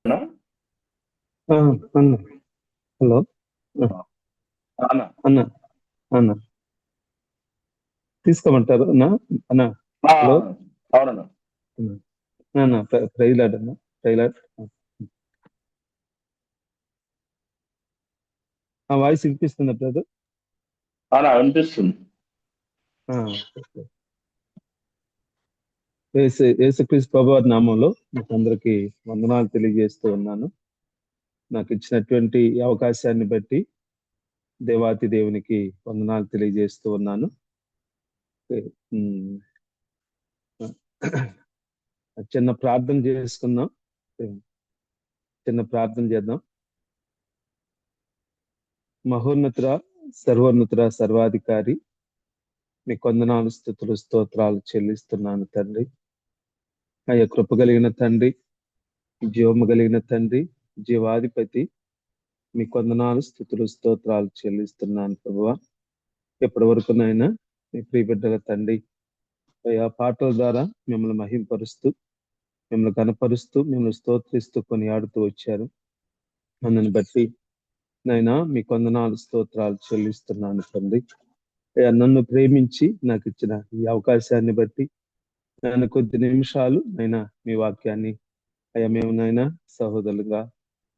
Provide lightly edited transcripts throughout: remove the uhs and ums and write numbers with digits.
అన్నా? అన్న. హలో. అన్న అన్న అన్న తీసుకోమంటారు అన్న. అన్న. హలో. అవునన్నా. అన్న ప్రైలాడ్ అన్న. ప్రైలాడ్. ఆ వాయిస్ వినిపిస్తుందా బ్రదర్? అన్నా అనిపిస్తుంది. యేసుక్రీస్తు ప్రభువారి నామంలో మీకు అందరికీ వందనాలు తెలియజేస్తూ ఉన్నాను. నాకు ఇచ్చినటువంటి ఈ అవకాశాన్ని బట్టి దేవాతి దేవునికి వందనాలు తెలియజేస్తూ ఉన్నాను. చిన్న ప్రార్థన చేసుకుందాం. చిన్న ప్రార్థన చేద్దాం. మహోన్నతుర, సర్వోన్నతుర, సర్వాధికారి, మీ కొందనాలు, స్తుతులు, స్తోత్రాలు చెల్లిస్తున్నాను తండ్రి. అయ్యా కృప కలిగిన తండ్రి, జీవము కలిగిన తండ్రి, జీవాధిపతి, మీ కొందనాలు, స్తుతులు, స్తోత్రాలు చెల్లిస్తున్నాను ప్రభువా. ఎప్పటి వరకునైనా మీ ప్రియ బిడ్డల తండ్రి అయ్యా పాటల ద్వారా మిమ్మల్ని మహింపరుస్తూ, మిమ్మల్ని కనపరుస్తూ, మిమ్మల్ని స్తోత్రిస్తూ కొనియాడుతూ వచ్చారు. అందుని బట్టి నైనా మీ కొందనాలు, స్తోత్రాలు చెల్లిస్తున్నాను తండ్రి. అయ్యా నన్ను ప్రేమించి నాకు ఇచ్చిన ఈ అవకాశాన్ని బట్టి నేను కొద్ది నిమిషాలు అయినా మీ వాక్యాన్ని అయ్యా మేము నైనా సహోదరులుగా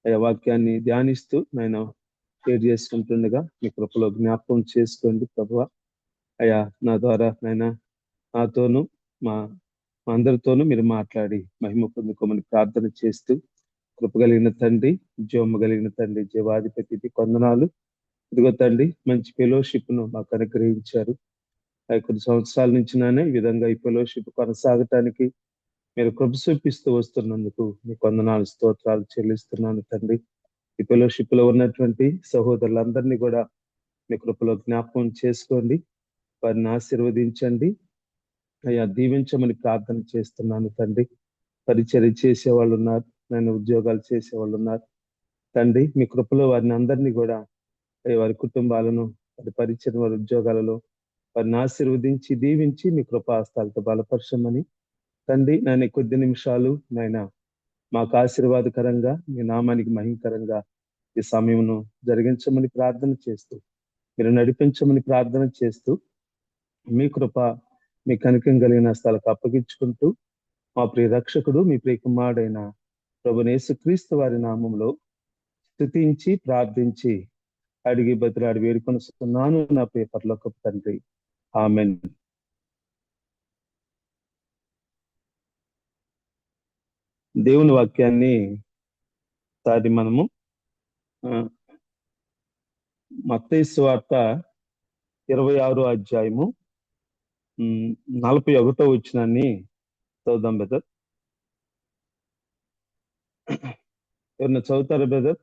అయ్యా వాక్యాన్ని ధ్యానిస్తూ నైనా షేర్ చేసుకుంటుండగా మీ కృపలో జ్ఞాపకం చేసుకోండి ప్రభువ. అయ్యా నా ద్వారా నైనా నాతోనూ మా అందరితోనూ మీరు మాట్లాడి మహిమ పొందుకోమని ప్రార్థన చేస్తూ, కృప కలిగిన తండ్రి, జీవము కలిగిన తండ్రి, జీవాధిపతికి కొందనాలు. ఇదిగో తండ్రి, మంచి ఫెలోషిప్ ను మాకు అనుగ్రహించారు. కొన్ని సంవత్సరాల నుంచి నానే ఈ విధంగా ఈ ఫెలోషిప్ కొనసాగటానికి మీరు కృప చూపిస్తూ వస్తున్నందుకు మీ కొందనాలు, స్తోత్రాలు చెల్లిస్తున్నాను తండ్రి. ఈ ఫెలోషిప్ లో ఉన్నటువంటి సహోదరులందరినీ కూడా మీ కృపలో జ్ఞాపకం చేసుకోండి, వారిని ఆశీర్వదించండి. అయ్యా దీవించమని ప్రార్థన చేస్తున్నాను తండ్రి. పరిచర్య చేసే వాళ్ళు ఉన్నారు, నేను ఉద్యోగాలు చేసే వాళ్ళు ఉన్నారు తండ్రి. మీ కృపలో వారిని అందరినీ కూడా వారి కుటుంబాలను, వారి పరిచయం, వారి ఉద్యోగాలలో వారిని ఆశీర్వదించి దీవించి మీ కృపాస్తాలతో బలపరచమని తండ్రి. నేను కొద్ది నిమిషాలు నాయన మాకు ఆశీర్వాదకరంగా మీ నామానికి మహిమకరంగా ఈ సమయమును జరిగించమని ప్రార్థన చేస్తూ, మీరు నడిపించమని ప్రార్థన చేస్తూ, మీ కృప మీ కనికం కలిగిన స్థలకు అప్పగించుకుంటూ మా ప్రియ రక్షకుడు మీ ప్రియ కుమారుడైన ప్రభువైన యేసుక్రీస్తు వారి నామంలో స్తుతించి ప్రార్థించి అడిగి బతిలాడి వేడుకొనుస్తున్నాను నా ప్రియ పరలోకపు తండ్రి. ఆమెన్. దేవుని వాక్యాన్ని సారి మనము మత్తయి సువార్త 26వ అధ్యాయము 41వ వచనాన్ని చదువుదాం బ్రదర్. ఎవరన్నా చదువుతారా బ్రదర్?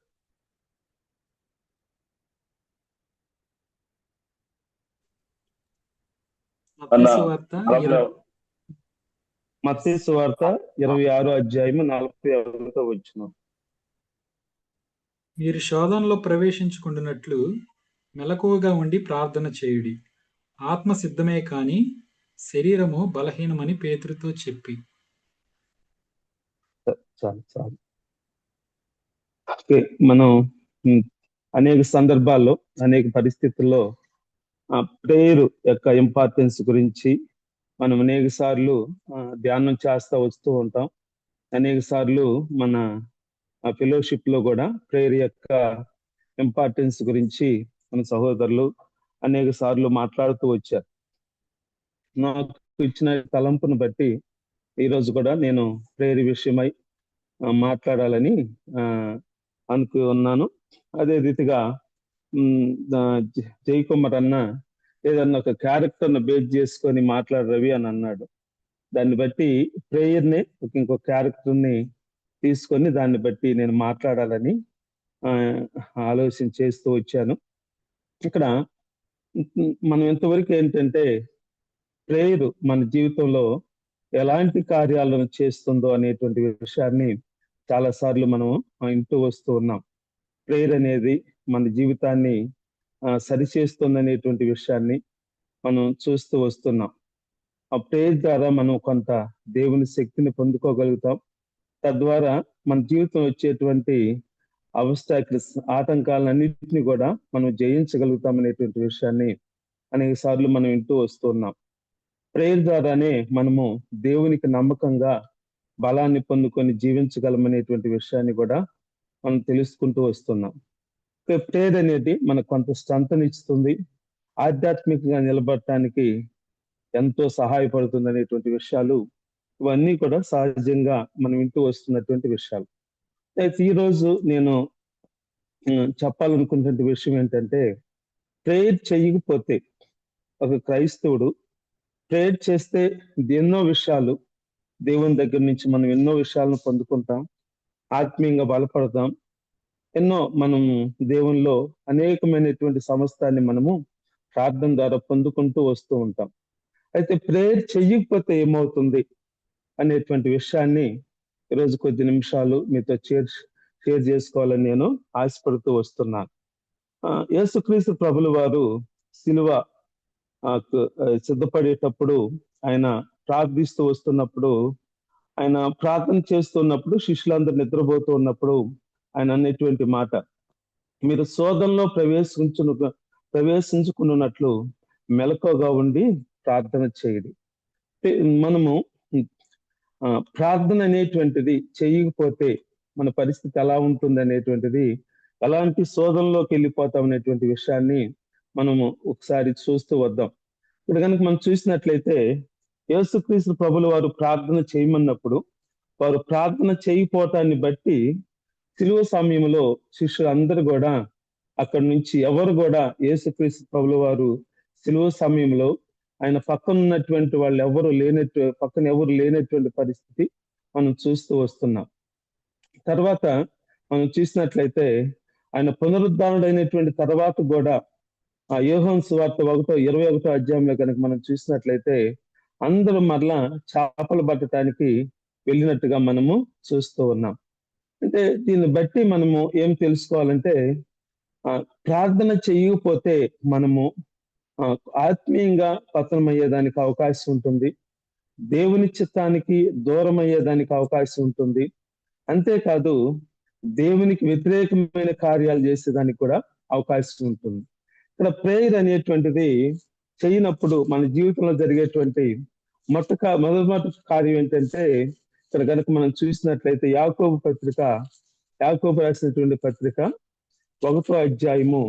మత్తయి సువార్త 26వ అధ్యాయము 41వ వచనం. మీరు శోధనలో ప్రవేశించుకుంటున్నట్లు మెలకువగా ఉండి ప్రార్థన చేయుడి. ఆత్మ సిద్ధమే కాని శరీరము బలహీనమని పేతురుతో చెప్పి. చాలు. మనం అనేక సందర్భాల్లో, అనేక పరిస్థితుల్లో ప్రేయర్ యొక్క ఇంపార్టెన్స్ గురించి మనం అనేక సార్లు ధ్యానం చేస్తూ వస్తూ ఉంటాం. అనేక సార్లు మన ఫెలోషిప్ లో కూడా ప్రేయర్ యొక్క ఇంపార్టెన్స్ గురించి మన సహోదరులు అనేక సార్లు మాట్లాడుతూ వచ్చారు. నాకు ఇచ్చిన తలంపును బట్టి ఈరోజు కూడా నేను ప్రేయర్ విషయమై మాట్లాడాలని అనుకున్నాను. అదే రీతిగా జయకుమార్ అన్న ఏదన్నా ఒక క్యారెక్టర్ను బేస్ చేసుకొని మాట్లాడు రవి అని అన్నాడు. దాన్ని బట్టి ప్రేయర్ని ఇంకో క్యారెక్టర్ని తీసుకొని దాన్ని బట్టి నేను మాట్లాడాలని ఆలోచన చేస్తూ వచ్చాను. ఇక్కడ మనం ఎంతవరకు ఏంటంటే ప్రేయర్ మన జీవితంలో ఎలాంటి కార్యాలను చేస్తుందో అనేటువంటి విషయాన్ని చాలా సార్లు మనం వింటూ వస్తూ ఉన్నాం. ప్రేయర్ అనేది మన జీవితాన్ని సరిచేస్తుంది అనేటువంటి విషయాన్ని మనం చూస్తూ వస్తున్నాం. ఆ ప్రేయర్ ద్వారా మనం కొంత దేవుని శక్తిని పొందుకోగలుగుతాం. తద్వారా మన జీవితం వచ్చేటువంటి ఆబ్స్టాకిల్స్, ఆటంకాలన్నింటినీ కూడా మనం జయించగలుగుతాం అనేటువంటి విషయాన్ని అనేక సార్లు మనం వింటూ వస్తున్నాం. ప్రేయర్ ద్వారానే మనము దేవునికి నమ్మకంగా బలాన్ని పొందుకొని జీవించగలమనేటువంటి విషయాన్ని కూడా మనం తెలుసుకుంటూ వస్తున్నాం. ప్రేయర్ అనేది మనకు కొంత స్ట్రెంగ్త్ ఇస్తుంది, ఆధ్యాత్మికంగా నిలబడటానికి ఎంతో సహాయపడుతుంది అనేటువంటి విషయాలు ఇవన్నీ కూడా సహజంగా మనం వింటూ వస్తున్నటువంటి విషయాలు. అయితే ఈరోజు నేను చెప్పాలనుకున్నటువంటి విషయం ఏంటంటే, ప్రేయర్ చేయకపోతే ఒక క్రైస్తవుడు ప్రేయర్ చేస్తే ఎన్నో విషయాలు దేవుని దగ్గర నుంచి మనం ఎన్నో విషయాలను పొందుకుంటాం, ఆత్మీయంగా బలపడతాం, ఎన్నో మనం దేవునిలో అనేకమైనటువంటి సమస్తాన్ని మనము ప్రార్థన ద్వారా పొందుకుంటూ వస్తూ ఉంటాం. అయితే ప్రేయర్ చెయ్యకపోతే ఏమవుతుంది అనేటువంటి విషయాన్ని ఈరోజు కొద్ది నిమిషాలు మీతో షేర్ చేసుకోవాలని నేను ఆశపడుతూ వస్తున్నాను. యేసుక్రీస్తు ప్రభుల వారు సిలువ సిద్ధపడేటప్పుడు ఆయన ప్రార్థిస్తూ వస్తున్నప్పుడు, ఆయన ప్రార్థన చేస్తున్నప్పుడు శిష్యులందరూ నిద్రపోతూ ఉన్నప్పుడు ఆయన అనేటువంటి మాట, మీరు శోధనలో ప్రవేశించుకున్నట్లు మెలకువగా ఉండి ప్రార్థన చేయండి. మనము ప్రార్థన అనేటువంటిది చేయకపోతే మన పరిస్థితి ఎలా ఉంటుంది అనేటువంటిది, ఎలాంటి శోధనలోకి వెళ్ళిపోతాం అనేటువంటి విషయాన్ని మనము ఒకసారి చూస్తూ వద్దాం. ఇక్కడ కనుక మనం చూసినట్లయితే యేసుక్రీస్తు ప్రభుల వారు ప్రార్థన చేయమన్నప్పుడు వారు ప్రార్థన చేయకపోవటాన్ని బట్టి సిలువ సమయంలో శిష్యులందరూ కూడా అక్కడి నుంచి ఎవరు కూడా యేసుక్రీస్తు ప్రభుల వారు సిలువ సమయంలో ఆయన పక్కన ఉన్నటువంటి వాళ్ళు పక్కన ఎవరు లేనటువంటి పరిస్థితి మనం చూస్తూ వస్తున్నాం. తర్వాత మనం చూసినట్లయితే ఆయన పునరుద్ధారుడైనటువంటి తర్వాత కూడా ఆ యోహాను సువార్త 21వ అధ్యాయంలో కనుక మనం చూసినట్లయితే అందరూ మరలా చేపలు పట్టడానికి వెళ్ళినట్టుగా మనము చూస్తూ ఉన్నాం. అంటే దీన్ని బట్టి మనము ఏం తెలుసుకోవాలంటే, ప్రార్థన చేయకపోతే మనము ఆత్మీయంగా పతనమయ్యేదానికి అవకాశం ఉంటుంది, దేవుని చిత్తానికి దూరం అయ్యేదానికి అవకాశం ఉంటుంది. అంతేకాదు దేవునికి వ్యతిరేకమైన కార్యాలు చేసేదానికి కూడా అవకాశం ఉంటుంది. ఇక్కడ ప్రేయర్ అనేటువంటిది చేయనప్పుడు మన జీవితంలో జరిగేటువంటి మొదటి కార్యం ఏంటంటే, ఇక్కడ కనుక మనం చూసినట్లయితే యాకోబు రాసినటువంటి పత్రిక 1వ అధ్యాయము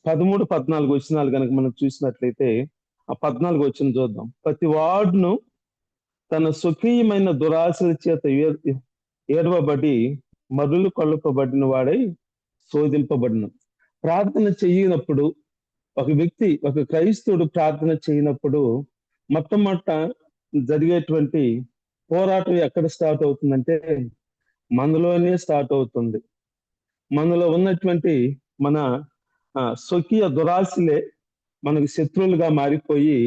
13-14 వచనాలు కనుక మనం చూసినట్లయితే ఆ 14 వచనం చూద్దాం. ప్రతి వాడును తన స్వకీయమైన దురాశల చేత ఏడవబడి మరులు కొల్పబడిన వాడై శోధింపబడిన. ప్రార్థన చేయనప్పుడు ఒక క్రైస్తవుడు ప్రార్థన చేయనప్పుడు మొట్టమొదట జరిగేటువంటి పోరాటం ఎక్కడ స్టార్ట్ అవుతుందంటే మనలోనే స్టార్ట్ అవుతుంది. మనలో ఉన్నటువంటి మన స్వకీయ దురాశలే మనకు శత్రువులుగా మారిపోయి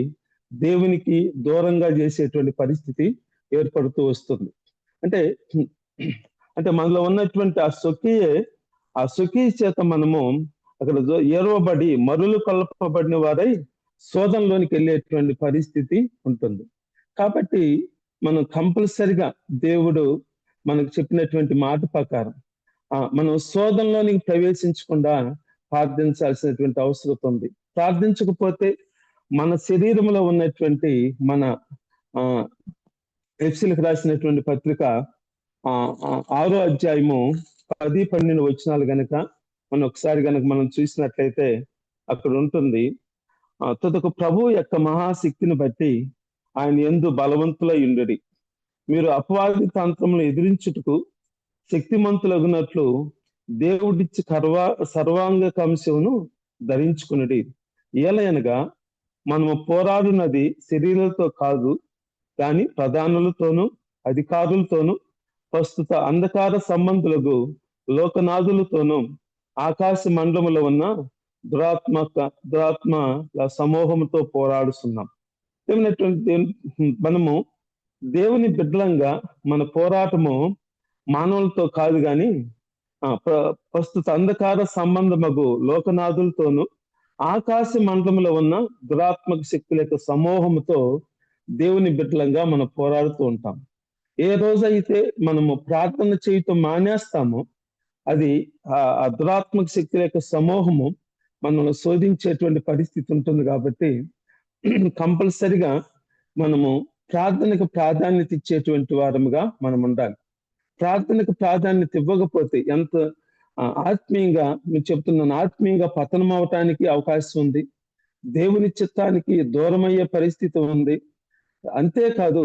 దేవునికి దూరంగా చేసేటువంటి పరిస్థితి ఏర్పడుతూ వస్తుంది. అంటే మనలో ఉన్నటువంటి ఆ స్వకీయ చేత మనము అక్కడ ఏరవబడి మరులు కొల్పబడిన వారై శోధనలోనికి వెళ్ళేటువంటి పరిస్థితి ఉంటుంది. కాబట్టి మనం కంపల్సరిగా దేవుడు మనకు చెప్పినటువంటి మాట ప్రకారం మనం శోధనలోనికి ప్రవేశించకుండా ప్రార్థించాల్సినటువంటి అవసరం ఉంది. ప్రార్థించకపోతే మన శరీరంలో ఉన్నటువంటి మన ఎఫెసీయులకు రాసినటువంటి పత్రిక 6వ అధ్యాయము 10-12 వచనాలు గనక ఒకసారి మనం చూసినట్లయితే అక్కడ ఉంటుంది, తుదకు ప్రభు యొక్క మహాశక్తిని బట్టి ఆయన యందు బలవంతులై ఉండుడి, మీరు అపవాది తంత్రములు ఎదిరించుటకు శక్తిమంతులగునట్లు దేవుడిచ్చి సర్వాంగ కంశమును ధరించుకునుడి. ఏలయనగా మనము పోరాడున్నది శరీరాలతో కాదు, కానీ ప్రధానులతోనూ అధికారులతోనూ ప్రస్తుత అంధకార సంబంధులకు లోకనాథులతోనూ ఆకాశ మండలములో ఉన్న దురాత్మల సమూహంతో పోరాడుతున్నాం. మనము దేవుని బిడ్డలంగా మన పోరాటము మానవులతో కాదు, కానీ ప్రస్తుత అంధకార సంబంధమగు లోకనాథులతోనూ ఆకాశ మండలంలో ఉన్న దురాత్మక శక్తుల యొక్క సమూహంతో దేవుని బిడ్డలంగా మనం పోరాడుతూ ఉంటాం. ఏ రోజైతే మనము ప్రార్థన చేయటం మానేస్తామో అది ఆ దురాత్మక శక్తుల యొక్క సమూహము మనల్ని శోధించేటువంటి పరిస్థితి ఉంటుంది. కాబట్టి కంపల్సరిగా మనము ప్రార్థనకు ప్రాధాన్యత ఇచ్చేటువంటి వారముగా మనం ఉండాలి. ప్రార్థనకు ప్రాధాన్యత ఇవ్వకపోతే ఎంత ఆత్మీయంగా మీరు చెప్తున్నాను, ఆత్మీయంగా పతనం అవటానికి అవకాశం ఉంది. దేవుని చిత్తానికి దూరమయ్యే పరిస్థితి ఉంది. అంతేకాదు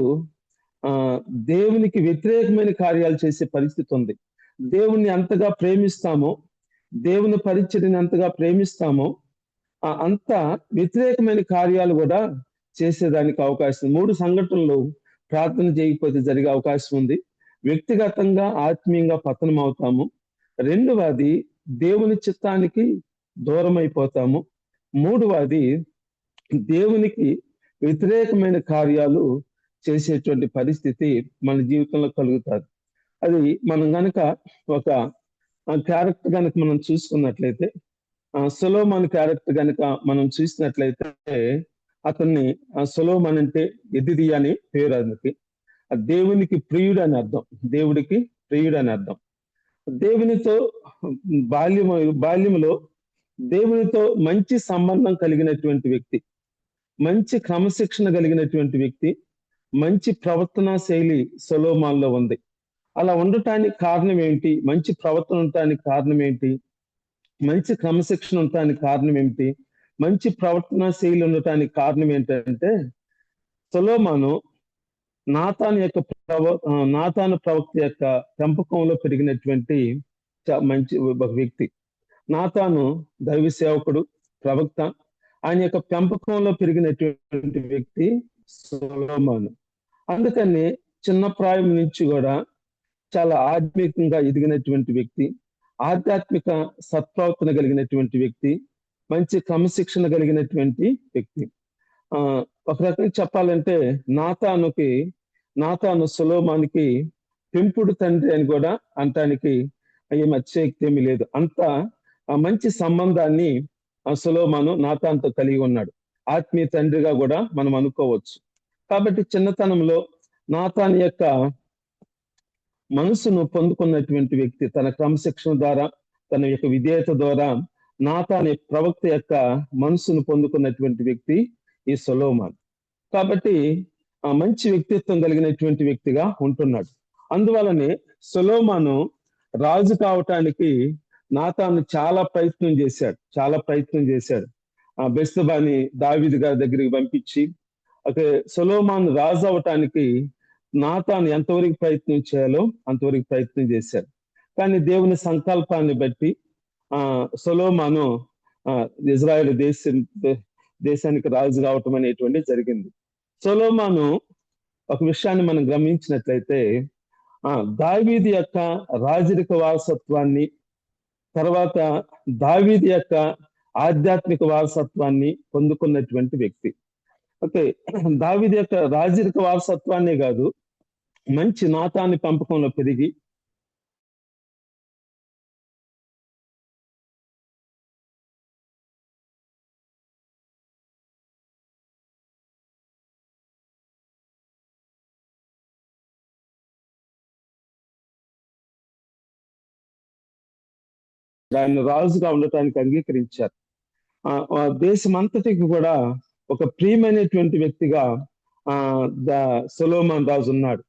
దేవునికి వ్యతిరేకమైన కార్యాలు చేసే పరిస్థితి ఉంది. దేవుణ్ణి అంతగా ప్రేమిస్తామో, దేవుని పరిచర్యని అంతగా ప్రేమిస్తామో అంత వ్యతిరేకమైన కార్యాలు కూడా చేసేదానికి అవకాశం. 3 సంఘటనలు ప్రార్థన చేయకపోతే జరిగే అవకాశం ఉంది. వ్యక్తిగతంగా ఆత్మీయంగా పతనం అవుతాము. రెండవది దేవుని చిత్తానికి దూరం అయిపోతాము. మూడవది దేవునికి వ్యతిరేకమైన కార్యాలు చేసేటువంటి పరిస్థితి మన జీవితంలో కలుగుతుంది. అది మనం గనక ఒక క్యారెక్టర్ కనుక మనం చూసుకున్నట్లయితే, సొలొమోను క్యారెక్టర్ కనుక మనం చూసినట్లయితే అతన్ని సొలొమోను అంటే ఎదిరి అని పేరు. అందుకే దేవునికి ప్రియుడు అని అర్థం. దేవుడికి ప్రియుడు అని అర్థం. దేవునితో బాల్యములో దేవునితో మంచి సంబంధం కలిగినటువంటి వ్యక్తి, మంచి క్రమశిక్షణ కలిగినటువంటి వ్యక్తి, మంచి ప్రవర్తనా శైలి సొలొమోనులో ఉంది. అలా ఉండటానికి కారణం ఏంటి? మంచి ప్రవర్తన ఉండటానికి కారణం ఏంటి? మంచి క్రమశిక్షణ ఉండటానికి కారణం ఏంటి? మంచి ప్రవర్తనా శైలి ఉండటానికి కారణం ఏంటంటే, సొలొమోను నాతాను ప్రవక్త యొక్క పెంపకంలో పెరిగినటువంటి మంచి ఒక వ్యక్తి. నాతాను దైవ సేవకుడు, ప్రవక్త. ఆయన యొక్క పెంపకంలో పెరిగినటువంటి వ్యక్తి సొలొమోను. అందుకని చిన్న ప్రాయం నుంచి కూడా చాలా ఆధ్యాత్మికంగా ఎదిగినటువంటి వ్యక్తి, ఆధ్యాత్మిక సత్ప్రవర్తన కలిగినటువంటి వ్యక్తి, మంచి క్రమశిక్షణ కలిగినటువంటి వ్యక్తి. ఒక రకంగా చెప్పాలంటే నాతాను సొలొమోనుకి పెంపుడు తండ్రి అని కూడా అనటానికి ఏమి అతిశయోక్తి ఏమీ లేదు. అంత మంచి సంబంధాన్ని సొలొమోను నాతానుతో కలిగి ఉన్నాడు. ఆత్మీయ తండ్రిగా కూడా మనం అనుకోవచ్చు. కాబట్టి చిన్నతనంలో నాతాను యొక్క మనసును పొందుకున్నటువంటి వ్యక్తి, తన క్రమశిక్షణ ద్వారా, తన యొక్క విధేయత ద్వారా నాతాను ప్రవక్త యొక్క మనసును పొందుకున్నటువంటి వ్యక్తి ఈ సొలొమోను. కాబట్టి మంచి వ్యక్తిత్వం కలిగినటువంటి వ్యక్తిగా ఉంటున్నాడు. అందువలనే సొలొమోను రాజు కావటానికి నాతాను చాలా ప్రయత్నం చేశాడు. బెత్షెబాని దావీదు గారి దగ్గరికి పంపించి, సొలొమోను రాజు అవటానికి నాతాను ఎంతవరకు ప్రయత్నం చేయాలో అంతవరకు ప్రయత్నం చేశాడు. కానీ దేవుని సంకల్పాన్ని బట్టి సొలొమోను ఇజ్రాయేల్ దేశానికి రాజు కావటం అనేటువంటి జరిగింది. సొలొమోను ఒక విషయాన్ని మనం గమనించినట్లయితే, దావీదు యొక్క రాజరిక వారసత్వాన్ని, తర్వాత దావీదు యొక్క ఆధ్యాత్మిక వారసత్వాన్ని పొందుకున్నటువంటి వ్యక్తి. దావీదు యొక్క రాజరిక వారసత్వాన్నే కాదు, మంచి నాతాను పెంపకంలో పెరిగి ఆయన రాజుగా ఉండటానికి అంగీకరించారు. దేశమంతటికి కూడా ఒక ప్రియమైనటువంటి వ్యక్తిగా సొలొమోను రాజు ఉన్నాడు.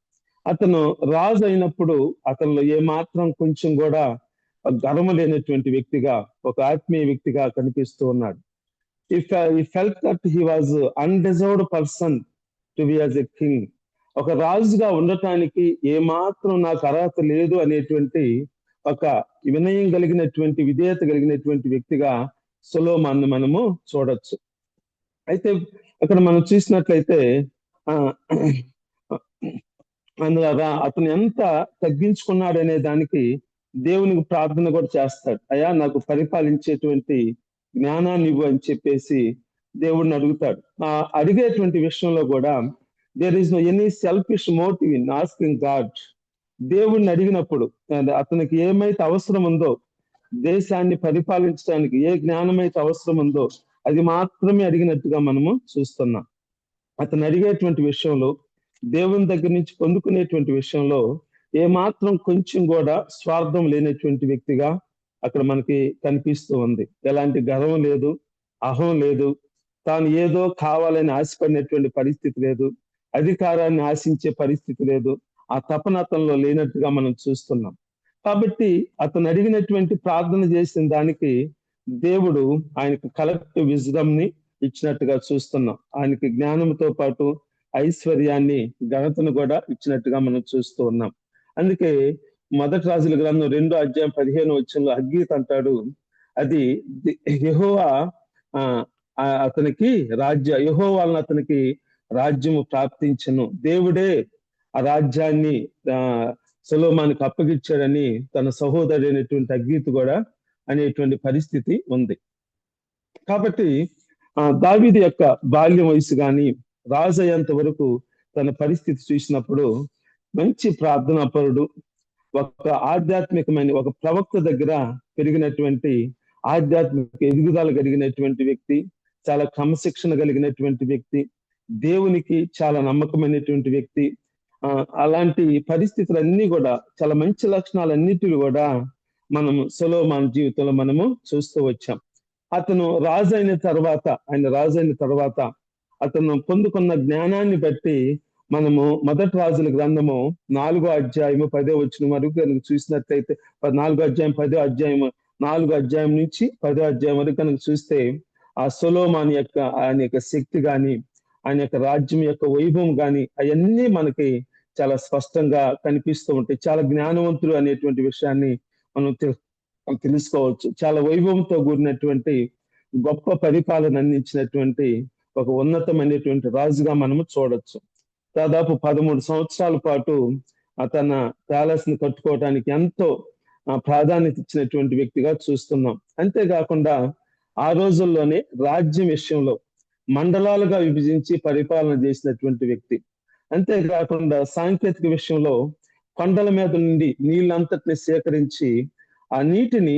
అతను రాజు అయినప్పుడు అతనిలో ఏమాత్రం కొంచెం కూడా గర్వం లేనటువంటి వ్యక్తిగా, ఒక ఆత్మీయ వ్యక్తిగా కనిపిస్తూ ఉన్నాడు. He felt that he was undeserved person to be as a king. ఒక రాజుగా ఉండటానికి ఏమాత్రం నాకు అర్హత లేదు అనేటువంటి ఒక వినయం కలిగినటువంటి, విధేయత కలిగినటువంటి వ్యక్తిగా సొలొమోను మనము చూడొచ్చు. అయితే అక్కడ మనం చూసినట్లయితే అతను ఎంత తగ్గించుకున్నాడు అనే దానికి దేవునికి ప్రార్థన కూడా చేస్తాడు. అయ్యా, నాకు పరిపాలించేటువంటి జ్ఞానాన్ని ఇవ్వు అని చెప్పేసి దేవుడిని అడుగుతాడు. అడిగేటువంటి విషయంలో కూడా there is no any selfish motive in asking God. దేవుడిని అడిగినప్పుడు అతనికి ఏమైతే అవసరం ఉందో, దేశాన్ని పరిపాలించడానికి ఏ జ్ఞానం అయితే అవసరం ఉందో అది మాత్రమే అడిగినట్టుగా మనము చూస్తున్నాం. అతను అడిగేటువంటి విషయంలో, దేవుని దగ్గర నుంచి పొందుకునేటువంటి విషయంలో ఏమాత్రం కొంచెం కూడా స్వార్థం లేనటువంటి వ్యక్తిగా అక్కడ మనకి కనిపిస్తూ ఉంది. ఎలాంటి గర్వం లేదు, అహం లేదు, తాను ఏదో కావాలని ఆశపడినటువంటి పరిస్థితి లేదు, అధికారాన్ని ఆశించే పరిస్థితి లేదు, ఆ తపన అతనిలో లేనట్టుగా మనం చూస్తున్నాం. కాబట్టి అతను అడిగినటువంటి ప్రార్థన చేసిన దానికి దేవుడు ఆయనకు కలెక్టివ్ విజ్డమ్ ని ఇచ్చినట్టుగా చూస్తున్నాం. ఆయనకి జ్ఞానంతో పాటు ఐశ్వర్యాన్ని, ఘనతను కూడా ఇచ్చినట్టుగా మనం చూస్తూ ఉన్నాం. అందుకే మొదటి రాజుల గ్రంథం 2:15 హగ్గీత్ అంటాడు, అది యెహోవా అతనికి యెహోవా వలన అతనికి రాజ్యము ప్రాప్తించెను, దేవుడే ఆ రాజ్యాన్ని సొలొమోనుకు అప్పగించాడని తన సహోదరుడు అయినటువంటి హగ్గీత్ కూడా అనేటువంటి పరిస్థితి ఉంది. కాబట్టి దావీదు యొక్క బాల్యం వయసు కానీ రాజు అయ్యేంత వరకు తన పరిస్థితి చూసినప్పుడు మంచి ప్రార్థనాపరుడు, ఒక ఆధ్యాత్మికమైన ఒక ప్రవక్త దగ్గర పెరిగినటువంటి ఆధ్యాత్మిక ఎదుగుదల కలిగినటువంటి వ్యక్తి, చాలా క్రమశిక్షణ కలిగినటువంటి వ్యక్తి, దేవునికి చాలా నమ్మకమైనటువంటి వ్యక్తి. అలాంటి పరిస్థితులన్నీ కూడా, చాలా మంచి లక్షణాలన్నిటిని కూడా మనం సొలొమోను జీవితంలో మనము చూస్తూ వచ్చాం. అతను రాజు అయిన తర్వాత అతను పొందుకున్న జ్ఞానాన్ని బట్టి మనము మొదటి రాజుల గ్రంథము 4:10 వరకు కనుక చూసినట్లయితే, 4 నుంచి 10 వరకు కనుక చూస్తే ఆ సొలొమోను యొక్క ఆయన యొక్క శక్తి కానీ, ఆయన యొక్క రాజ్యం యొక్క వైభవం కానీ అవన్నీ మనకి చాలా స్పష్టంగా కనిపిస్తూ ఉంటాయి. చాలా జ్ఞానవంతుడు అనేటువంటి విషయాన్ని మనం తెలుసుకోవచ్చు. చాలా వైభవంతో కూడినటువంటి గొప్ప పరిపాలన అందించినటువంటి ఒక ఉన్నతమైనటువంటి రాజుగా మనము చూడొచ్చు. దాదాపు 13 సంవత్సరాల పాటు తన ప్యాలెస్ ని కట్టుకోవడానికి ఎంతో ప్రాధాన్యత ఇచ్చినటువంటి వ్యక్తిగా చూస్తున్నాం. అంతేకాకుండా ఆ రోజుల్లోనే రాజ్యం విషయంలో మండలాలుగా విభజించి పరిపాలన చేసినటువంటి వ్యక్తి. అంతేకాకుండా సాంకేతిక విషయంలో కొండల మీద నుండి నీళ్ళంతటిని సేకరించి ఆ నీటిని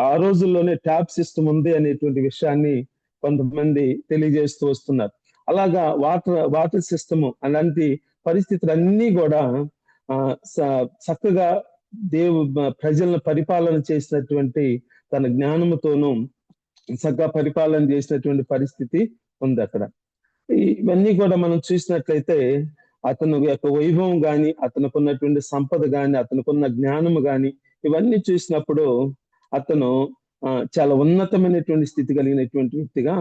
ఆ రోజుల్లోనే ట్యాప్ సిస్టమ్ ఉంది అనేటువంటి విషయాన్ని కొంతమంది తెలియజేస్తూ వస్తున్నారు. అలాగా వాటర్ సిస్టమ్ అలాంటి పరిస్థితులన్నీ కూడా చక్కగా ప్రజలను పరిపాలన చేసినటువంటి తన జ్ఞానముతోనూ చక్కగా పరిపాలన చేసినటువంటి పరిస్థితి ఉంది అక్కడ. ఇవన్నీ కూడా మనం చూసినట్లయితే అతను యొక్క వైభవం కానీ, అతనుకున్నటువంటి సంపద కానీ, అతనుకున్న జ్ఞానము కానీ, ఇవన్నీ చూసినప్పుడు అతను చాలా ఉన్నతమైనటువంటి స్థితి కలిగినటువంటి వ్యక్తిగా,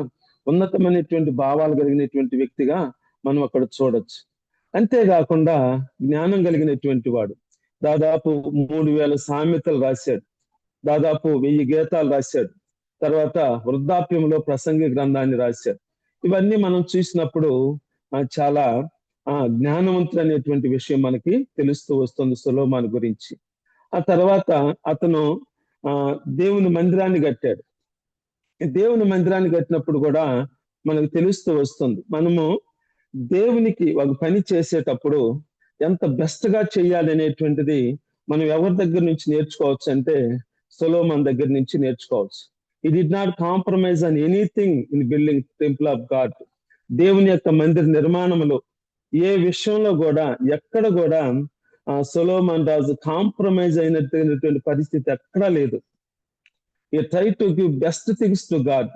ఉన్నతమైనటువంటి భావాలు కలిగినటువంటి వ్యక్తిగా మనం అక్కడ చూడొచ్చు. అంతేకాకుండా జ్ఞానం కలిగినటువంటి వాడు. దాదాపు 3000 సామెతలు రాశాడు, దాదాపు 1000 గీతాలు రాశాడు, తర్వాత వృద్ధాప్యంలో ప్రసంగి గ్రంథాన్ని రాశాడు. ఇవన్నీ మనం చూసినప్పుడు చాలా జ్ఞానవంతుడు అనేటువంటి విషయం మనకి తెలుస్తూ వస్తుంది సొలొమోను గురించి. ఆ తర్వాత అతను దేవుని మందిరాన్ని కట్టాడు. దేవుని మందిరాన్ని కట్టినప్పుడు కూడా మనకు తెలుస్తూ వస్తుంది, మనము దేవునికి ఒక పని చేసేటప్పుడు ఎంత బెస్ట్ గా చేయాలి అనేటువంటిది మనం ఎవరి దగ్గర నుంచి నేర్చుకోవచ్చు అంటే సొలొమోను దగ్గర నుంచి నేర్చుకోవచ్చు. He did not compromise on anything in building temple of God. దేవుని యొక్క మందిర నిర్మాణంలో ఏ విషయంలో కూడా ఎక్కడ కూడా సొలొమోను రాజు కాంప్రమైజ్ అయినటువంటి పరిస్థితి ఎక్కడా లేదు. He tried to give best things to God.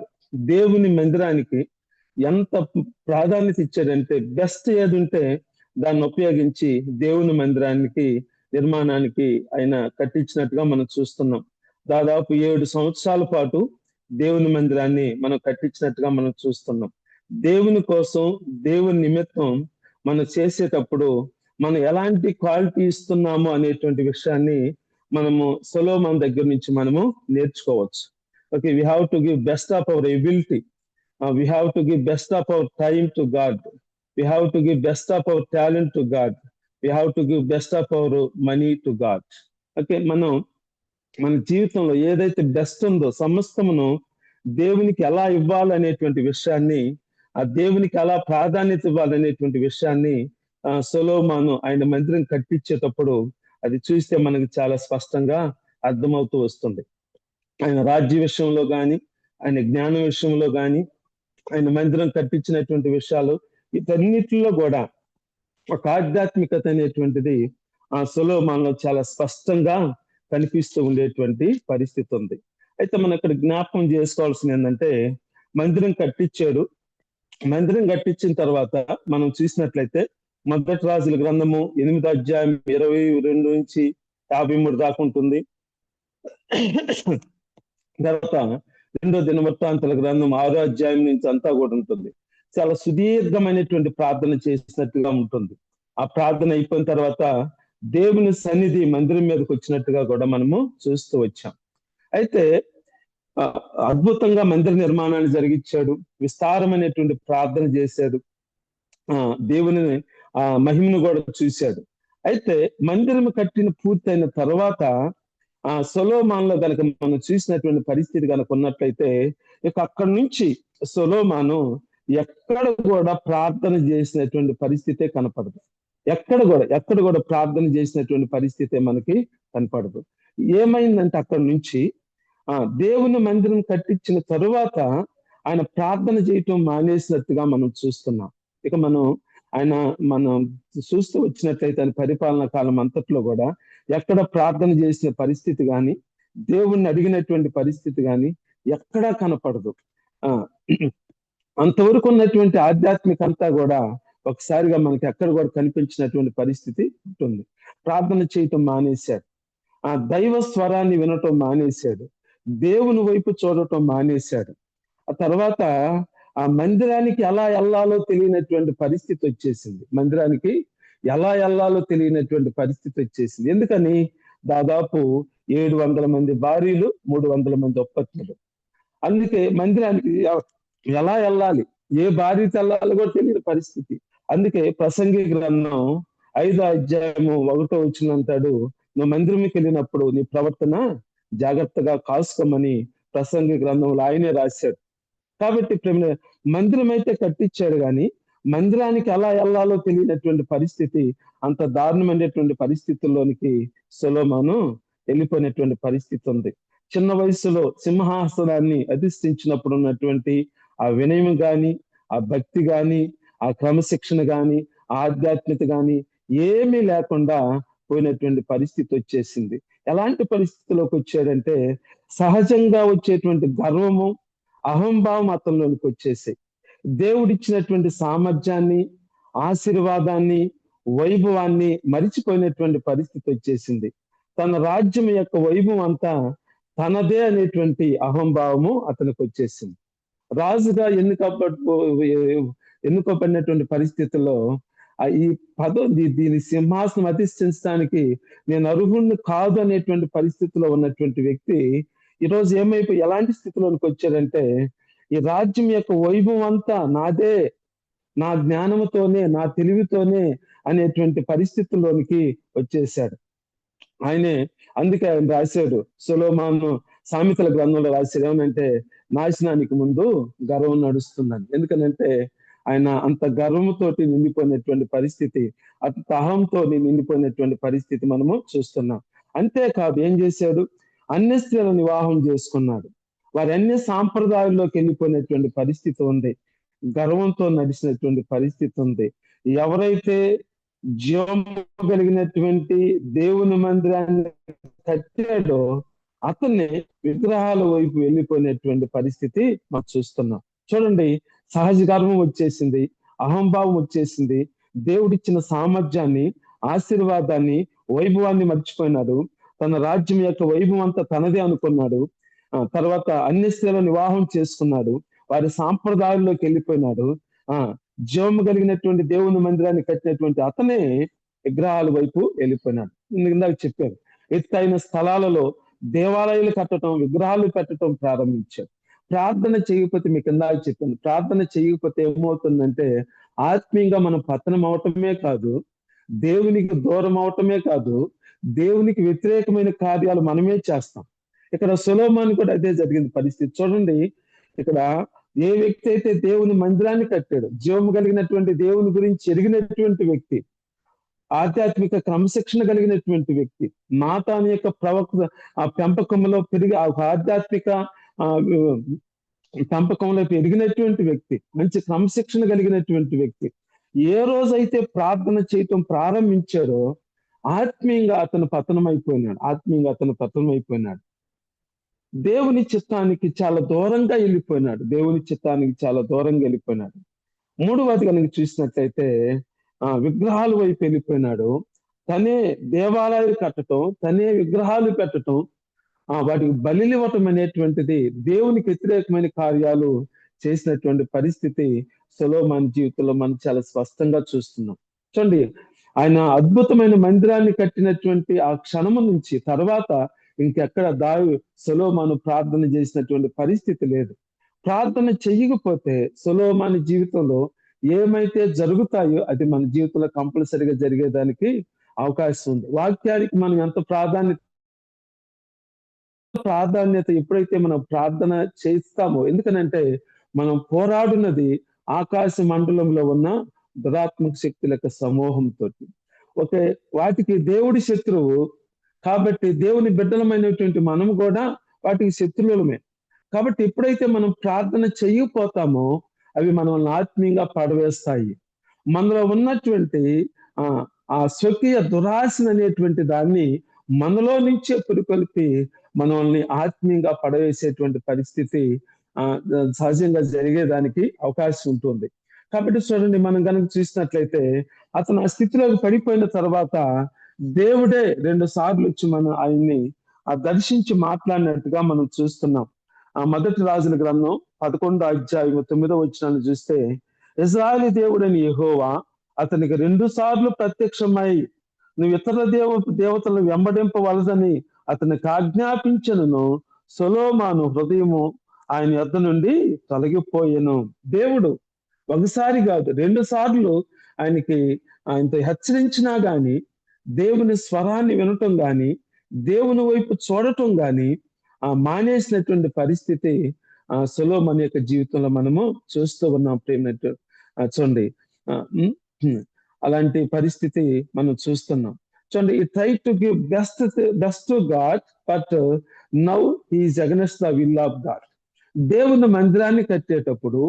దేవుని మందిరానికి ఎంత ప్రాధాన్యత ఇచ్చాడంటే, బెస్ట్ ఏది ఉంటే దాన్ని ఉపయోగించి దేవుని మందిరానికి నిర్మాణానికి ఆయన కట్టించినట్టుగా మనం చూస్తున్నాం. దాదాపు 7 సంవత్సరాల పాటు దేవుని మందిరాన్ని మనం కట్టించినట్టుగా మనం చూస్తున్నాం. దేవుని కోసం, దేవుని నిమిత్తం మనం చేసేటప్పుడు మనం ఎలాంటి క్వాలిటీ ఇస్తున్నామో అనేటువంటి విషయాన్ని మనము సొలొమోను దగ్గర నుంచి మనము నేర్చుకోవచ్చు. Okay, we have to give best of our ability. We have to give best of our time to God. We have to give best of our talent to God. We have to give best of our money to God. Okay, మన జీవితంలో ఏదైతే best ఉందో సమస్తమును దేవునికి ఎలా ఇవ్వాలనేటువంటి విషయాన్ని, ఆ దేవునికి ఎలా ప్రాధాన్యత ఇవ్వాలనేటువంటి విషయాన్ని సొలొమోను ఆయన మందిరం కట్టించేటప్పుడు అది చూస్తే మనకి చాలా స్పష్టంగా అర్థమవుతూ వస్తుంది. ఆయన రాజ్య విషయంలో కానీ, ఆయన జ్ఞానం విషయంలో కానీ, ఆయన మందిరం కట్టించినటువంటి విషయాలు వీటన్నిటిలో కూడా ఒక ఆధ్యాత్మికత అనేటువంటిది ఆ సొలొమోనులో చాలా స్పష్టంగా కనిపిస్తూ ఉండేటువంటి పరిస్థితి ఉంది. అయితే మనం ఇక్కడ జ్ఞాపకం చేసుకోవాల్సింది ఏంటంటే, మందిరం కట్టించాడు. మందిరం కట్టించిన తర్వాత మనం చూసినట్లయితే మొదటి రాజుల గ్రంథము 8వ అధ్యాయం 22 నుంచి 53 దాకా ఉంటుంది. తర్వాత 2వ దినవృత్తాంతాల గ్రంథం 6వ అధ్యాయం నుంచి అంతా కూడా ఉంటుంది. చాలా సుదీర్ఘమైనటువంటి ప్రార్థన చేసినట్టుగా ఉంటుంది. ఆ ప్రార్థన అయిపోయిన తర్వాత దేవుని సన్నిధి మందిరం మీదకి వచ్చినట్టుగా కూడా మనము చూస్తూ వచ్చాం. అయితే అద్భుతంగా మందిర నిర్మాణాన్ని జరిగించాడు. విస్తారమైనటువంటి ప్రార్థన చేశాడు. దేవుని మహిమను కూడా చూశాడు. అయితే మందిరం కట్టిన పూర్తయిన తర్వాత సొలొమోనులో కనుక మనం చూసినటువంటి పరిస్థితి కనుక ఉన్నట్లయితే ఇక అక్కడి నుంచి సొలొమోను ఎక్కడ కూడా ప్రార్థన చేసినటువంటి పరిస్థితే కనపడదు. ఎక్కడ కూడా ప్రార్థన చేసినటువంటి పరిస్థితే మనకి కనపడదు. ఏమైందంటే అక్కడి నుంచి దేవుని మందిరం కట్టించిన తరువాత ఆయన ప్రార్థన చేయటం మానేసినట్టుగా మనం చూస్తున్నాం. ఇక మనం చూస్తూ వచ్చినట్లయితే ఆయన పరిపాలనా కాలం అంతట్లో కూడా ఎక్కడ ప్రార్థన చేసిన పరిస్థితి కానీ, దేవుణ్ణి అడిగినటువంటి పరిస్థితి కానీ ఎక్కడా కనపడదు. అంతవరకు ఉన్నటువంటి ఆధ్యాత్మిక అంతా కూడా ఒకసారిగా మనకి ఎక్కడ కూడా కనిపించినటువంటి పరిస్థితి ఉంటుంది. ప్రార్థన చేయటం మానేశాడు. దైవ స్వరాన్ని వినటం మానేశాడు. దేవుని వైపు చూడటం మానేశాడు. ఆ తర్వాత ఆ మందిరానికి ఎలా వెళ్ళాలో తెలియనటువంటి పరిస్థితి వచ్చేసింది. మందిరానికి ఎలా వెళ్ళాలో తెలియనటువంటి పరిస్థితి వచ్చేసింది. ఎందుకని? దాదాపు 700 మంది భార్యలు, 300 మంది ఒప్పత్తులు. అందుకే మందిరానికి ఎలా వెళ్ళాలి, ఏ భార్యతో వెళ్ళాలో కూడా తెలియని పరిస్థితి. అందుకే ప్రసంగి గ్రంథం 5వ అధ్యాయము 1వ వచనం అంటాడు, నువ్వు మందిరంకి వెళ్ళినప్పుడు నీ ప్రవర్తన జాగ్రత్తగా కాసుకోమని ప్రసంగి గ్రంథంలో ఆయనే రాశాడు. కాబట్టి మందిరం అయితే కట్టించాడు కానీ మందిరానికి ఎలా వెళ్ళాలో తెలియనటువంటి పరిస్థితి, అంత దారుణమైనటువంటి పరిస్థితుల్లోనికి సొలొమోను వెళ్ళిపోయినటువంటి పరిస్థితి ఉంది. చిన్న వయసులో సింహాసనాన్ని అధిష్ఠించినప్పుడు ఉన్నటువంటి ఆ వినయం గాని, ఆ భక్తి గాని, ఆ క్రమశిక్షణ గాని, ఆధ్యాత్మికత గాని ఏమీ లేకుండా పోయినటువంటి పరిస్థితి వచ్చేసింది. ఎలాంటి పరిస్థితిలోకి వచ్చాడంటే సహజంగా వచ్చేటువంటి గర్వము, అహంభావం అతనిలోనికి వచ్చేసాయి. దేవుడిచ్చినటువంటి సామర్థ్యాన్ని, ఆశీర్వాదాన్ని, వైభవాన్ని మరిచిపోయినటువంటి పరిస్థితి వచ్చేసింది. తన రాజ్యం యొక్క వైభవం అంతా తనదే అనేటువంటి అహంభావము అతనికి వచ్చేసింది. రాజుగా ఎన్నుకోబడినటువంటి పరిస్థితుల్లో ఈ దీని సింహాసనం అధిష్ఠించడానికి నేను అర్హుణ్ణి కాదు అనేటువంటి పరిస్థితిలో ఉన్నటువంటి వ్యక్తి ఈరోజు ఎలాంటి స్థితిలోనికి వచ్చాడంటే, ఈ రాజ్యం యొక్క వైభవం అంతా నాదే, నా జ్ఞానంతోనే, నా తెలివితోనే అనేటువంటి పరిస్థితుల్లోనికి వచ్చేసాడు. అందుకే ఆయన రాశాడు, సొలొమోను సామెతల గ్రంథంలో రాశాడు ఏమనంటే, నాశనానికి ముందు గర్వం నడుస్తుందని. ఎందుకనంటే ఆయన అంత గర్వంతోటి నిండిపోయినటువంటి పరిస్థితి, అంత అహంతో నిండిపోయినటువంటి పరిస్థితి మనము చూస్తున్నాం. అంతేకాదు ఏం చేశాడు, అన్య స్త్రీలను వివాహం చేసుకున్నాడు. వారి అన్య సాంప్రదాయాల్లోకి వెళ్ళిపోయినటువంటి పరిస్థితి ఉంది. గర్వంతో నడిచినటువంటి పరిస్థితి ఉంది. ఎవరైతే జీవం కలిగినటువంటి దేవుని మందిరాన్ని కట్టాడో అతన్ని విగ్రహాల వైపు వెళ్ళిపోయినటువంటి పరిస్థితి మనం చూస్తున్నాం. చూడండి, సహజ గర్వం వచ్చేసింది, అహంభావం వచ్చేసింది. దేవుడిచ్చిన సామర్థ్యాన్ని, ఆశీర్వాదాన్ని, వైభవాన్ని మర్చిపోయినాడు. తన రాజ్యం యొక్క వైభవం అంతా తనదే అనుకున్నాడు. తర్వాత అన్య స్త్రీలను వివాహం చేసుకున్నాడు. వారి సాంప్రదాయాల్లోకి వెళ్ళిపోయినాడు. జీవము కలిగినటువంటి దేవుని మందిరాన్ని కట్టినటువంటి అతనే విగ్రహాల వైపు వెళ్ళిపోయినాడు. ఇందాక చెప్పారు, ఎత్తైన స్థలాలలో దేవాలయాలు కట్టడం, విగ్రహాలు పెట్టడం ప్రారంభించారు. ప్రార్థన చేయకపోతే, మీకు ఇందాక చెప్పాను, ప్రార్థన చేయకపోతే ఏమవుతుందంటే ఆత్మీయంగా మనం పతనం అవటమే కాదు, దేవునికి దూరం అవటమే కాదు, దేవునికి వ్యతిరేకమైన కార్యాలు మనమే చేస్తాం. ఇక్కడ సొలొమోను కూడా అదే జరిగింది పరిస్థితి. చూడండి, ఇక్కడ ఏ వ్యక్తి అయితే దేవుని మందిరాన్ని కట్టాడు, జీవము కలిగినటువంటి దేవుని గురించి ఎరిగినటువంటి వ్యక్తి, ఆధ్యాత్మిక క్రమశిక్షణ కలిగినటువంటి వ్యక్తి, నాతాను యొక్క పెంపకంలో పెరిగి ఆధ్యాత్మిక పెంపకంలో ఎదిగినటువంటి వ్యక్తి, మంచి క్రమశిక్షణ కలిగినటువంటి వ్యక్తి, ఏ రోజైతే ప్రార్థన చేయటం ప్రారంభించాడో ఆత్మీయంగా అతను పతనం అయిపోయినాడు. దేవుని చిత్తానికి చాలా దూరంగా వెళ్ళిపోయినాడు. మూడవది కనుక చూసినట్లయితే విగ్రహాల వైపు వెళ్ళిపోయినాడు. తనే దేవాలయాలు కట్టడం, తనే విగ్రహాలు పెట్టడం, వాటికి బలిలు ఇవ్వటం అనేటువంటిది దేవునికి వ్యతిరేకమైన కార్యాలు చేసినటువంటి పరిస్థితి సొలొమోను జీవితంలో మనం చాలా స్పష్టంగా చూస్తున్నాం. చూడండి, ఆయన అద్భుతమైన మందిరాన్ని కట్టినటువంటి ఆ క్షణము నుంచి తర్వాత ఇంకెక్కడ సొలొమోను ప్రార్థన చేసినటువంటి పరిస్థితి లేదు. ప్రార్థన చెయ్యకపోతే సొలొమోను జీవితంలో ఏమైతే జరుగుతాయో అది మన జీవితంలో కంపల్సరిగా జరిగేదానికి అవకాశం ఉంది. వాక్యానికి మనం ఎంత ప్రాధాన్యత ఎప్పుడైతే మనం ప్రార్థన చేస్తామో, ఎందుకనంటే మనం పోరాడున్నది ఆకాశ మండలంలో ఉన్న దురాత్మక శక్తుల యొక్క సమూహంతో. వాటికి దేవుడి శత్రువు కాబట్టి దేవుని బిడ్డలమైనటువంటి మనం కూడా వాటికి శత్రువులమే. కాబట్టి ఎప్పుడైతే మనం ప్రార్థన చేయకపోతామో అవి మనల్ని ఆత్మీయంగా పడవేస్తాయి. మనలో ఉన్నటువంటి ఆ స్వకీయ దురాశను అనేటువంటి దాన్ని మనలో నుంచే పురికొల్పి మనల్ని ఆత్మీయంగా పడవేసేటువంటి పరిస్థితి సహజంగా జరిగేదానికి అవకాశం ఉంటుంది. కాబట్టి చూడండి, మనం కనుక చూసినట్లయితే అతను ఆ స్థితిలోకి పడిపోయిన తర్వాత దేవుడే 2 సార్లు వచ్చి ఆయన్ని దర్శించి మాట్లాడినట్టుగా మనం చూస్తున్నాం. మొదటి రాజుల గ్రంథం 11వ అధ్యాయం 9వ వచనాన్ని చూస్తే, ఇశ్రాయేలు దేవుడైన యెహోవా అతనికి 2 సార్లు ప్రత్యక్షమై నువ్వు ఇతర దేవతలను వెంబడింపవలదని అతనికి ఆజ్ఞాపించను. సొలొమోను హృదయము ఆయన యొద్ద నుండి తొలగిపోయెను. దేవుడు ఒకసారి కాదు 2 సార్లు ఆయనతో హెచ్చరించినా గాని, దేవుని స్వరాన్ని వినటం గాని, దేవుని వైపు చూడటం గాని మానేసినటువంటి పరిస్థితి సొలొమోను యొక్క జీవితంలో మనము చూస్తూ ఉన్నాం. ప్రేమనట్టు చూడండి, అలాంటి పరిస్థితి మనం చూస్తున్నాం. చూడండి, ఈ try to give best to God but now he is against the will of God. దేవుని మందిరాన్ని కట్టేటప్పుడు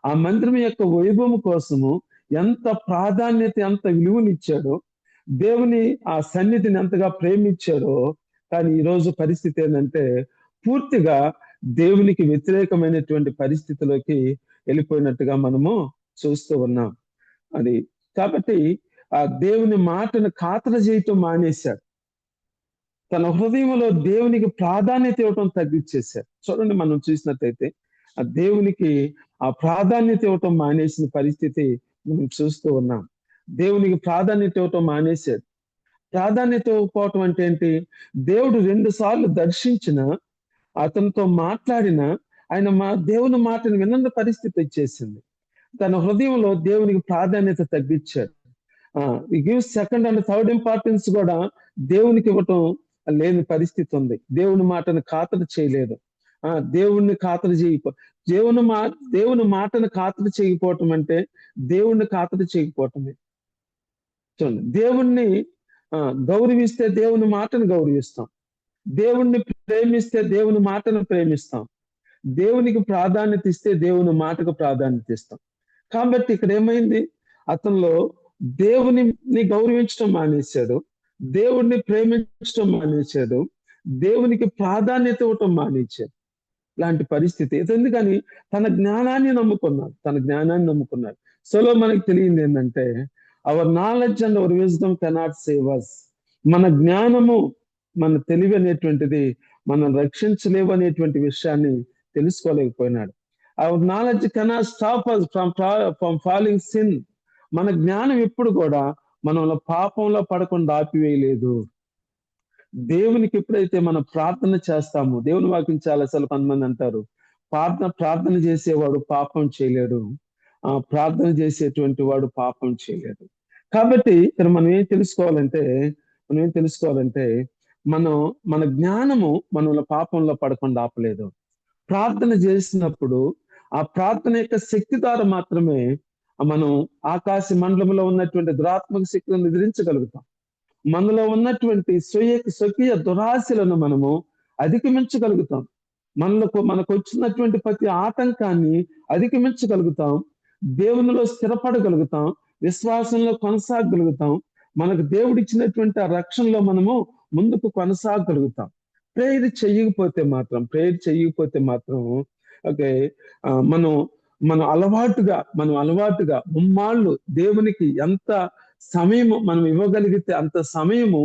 ఆ మందిరం యొక్క వైభవం కోసము ఎంత ప్రాధాన్యత, ఎంత విలువనిచ్చాడో, దేవుని ఆ సన్నిధిని ఎంతగా ప్రేమించాడో, కానీ ఈరోజు పరిస్థితి ఏంటంటే పూర్తిగా దేవునికి వ్యతిరేకమైనటువంటి పరిస్థితిలోకి వెళ్ళిపోయినట్టుగా మనము చూస్తూ ఉన్నాం. కాబట్టి ఆ దేవుని మాటను ఖాతర చేయటం మానేశాడు. తన హృదయంలో దేవునికి ప్రాధాన్యత ఇవ్వటం తగ్గించేశాడు. చూడండి, మనం చూసినట్టయితే ఆ దేవునికి ఆ ప్రాధాన్యత ఇవ్వటం మానేసిన పరిస్థితి మనం చూస్తూ ఉన్నాం. దేవునికి ప్రాధాన్యత ఇవ్వటం మానేశాడు. ప్రాధాన్యత ఇవ్వకపోవటం అంటే ఏంటి? దేవుడు 2 సార్లు దర్శించిన, అతనితో మాట్లాడిన, ఆయన దేవుని మాటను విన్న పరిస్థితి వచ్చేసింది. తన హృదయంలో దేవునికి ప్రాధాన్యత తగ్గించాడు. Gives second and third importance కూడా దేవునికి ఇవ్వటం లేని పరిస్థితి ఉంది. దేవుని మాటను ఖాతరు చేయలేదు. దేవుణ్ణి ఖాతరు దేవుని మాటను ఖాతరు చేయకపోవటం అంటే దేవుణ్ణి ఖాతరు చేయకపోవటమే. చూడండి, దేవుణ్ణి గౌరవిస్తే దేవుని మాటను గౌరవిస్తాం, దేవుణ్ణి ప్రేమిస్తే దేవుని మాటను ప్రేమిస్తాం, దేవునికి ప్రాధాన్యత ఇస్తే దేవుని మాటకు ప్రాధాన్యత ఇస్తాం. కాబట్టి ఇక్కడ ఏమైంది? అతనిలో దేవుని గౌరవించడం మానేశాడు, దేవుణ్ణి ప్రేమించడం మానేశాడు, దేవునికి ప్రాధాన్యత ఇవ్వటం మానేశాడు. ఇలాంటి పరిస్థితి. ఎందుకని? తన జ్ఞానాన్ని నమ్ముకున్నాడు. మనకి తెలియంది ఏంటంటే, our knowledge and our wisdom cannot save us. మన జ్ఞానము, మన తెలివి అనేటువంటిది మనం రక్షించలేవు అనేటువంటి విషయాన్ని తెలుసుకోలేకపోయినాడు. Our knowledge cannot stop us from falling sin. మన జ్ఞానం ఎప్పుడు కూడా మనల్ని పాపంలో పడకుండా ఆపివేయలేదు. దేవునికి ఎప్పుడైతే మనం ప్రార్థన చేస్తామో, దేవుని వాక్యం చాలాసార్లు కొంతమంది అంటారు, ప్రార్థన చేసేవాడు పాపం చేయలేడు, ప్రార్థన చేసేటువంటి వాడు పాపం చేయలేడు. కాబట్టి ఇక్కడ మనం ఏం తెలుసుకోవాలంటే మన జ్ఞానము మనల్ని పాపంలో పడకుండా ఆపలేదు. ప్రార్థన చేసినప్పుడు ఆ ప్రార్థన యొక్క శక్తి ద్వారా మాత్రమే మనం ఆకాశ మండలంలో ఉన్నటువంటి దురాత్మక శక్తులను ఎదిరించగలుగుతాం. మనలో ఉన్నటువంటి స్వకీయ దురాశలను మనము అధిగమించగలుగుతాం. మనకు వచ్చినటువంటి ప్రతి ఆటంకాన్ని అధిగమించగలుగుతాం. దేవునిలో స్థిరపడగలుగుతాం. విశ్వాసంలో కొనసాగలుగుతాం. మనకు దేవుడు ఇచ్చినటువంటి ఆ రక్షణలో మనము ముందుకు కొనసాగలుగుతాం. ప్రేయర్ చేయకపోతే మాత్రం ఓకే, మనం మనం అలవాటుగా ముమ్మాళ్ళు దేవునికి ఎంత సమయము మనం ఇవ్వగలిగితే అంత సమయము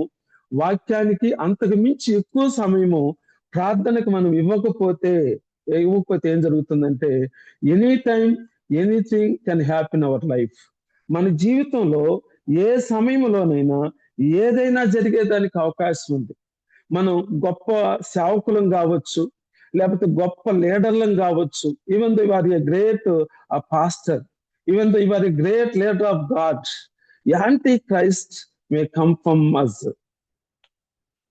వాక్యానికి, అంతకు మించి ఎక్కువ సమయము ప్రార్థనకు మనం ఇవ్వకపోతే ఏం జరుగుతుందంటే any time anything can happen our life. మన జీవితంలో ఏ సమయంలోనైనా ఏదైనా జరిగేదానికి అవకాశం ఉంది. మనం గొప్ప సేవకులం కావచ్చు, లేకపోతే గొప్ప లీడర్లం కావచ్చు. Even though you are a great pastor, even though you are a great leader of God, antichrist may come from us.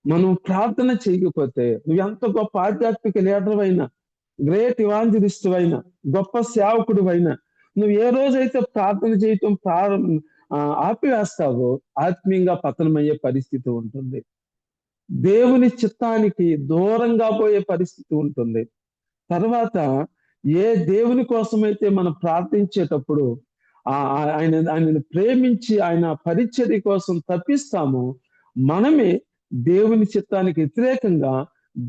మనం ప్రార్థన చేయకపోతే నువ్వు ఎంత గొప్ప ఆధ్యాత్మిక లీడర్ అయినా, గ్రేట్ ఇవాంజలిస్ట్ అయినా, గొప్ప సేవకుడు అయినా, నువ్వు ఏ రోజైతే ప్రార్థన చేయటం ఆపివేస్తావో ఆత్మీయంగా పతనమయ్యే పరిస్థితి ఉంటుంది. దేవుని చిత్తానికి దూరంగా పోయే పరిస్థితి ఉంటుంది. తర్వాత ఏ దేవుని కోసమైతే మనం ప్రార్థించేటప్పుడు ఆయనను ప్రేమించి ఆయన పరిచర్య కోసం తప్పిస్తామో మనమే దేవుని చిత్తానికి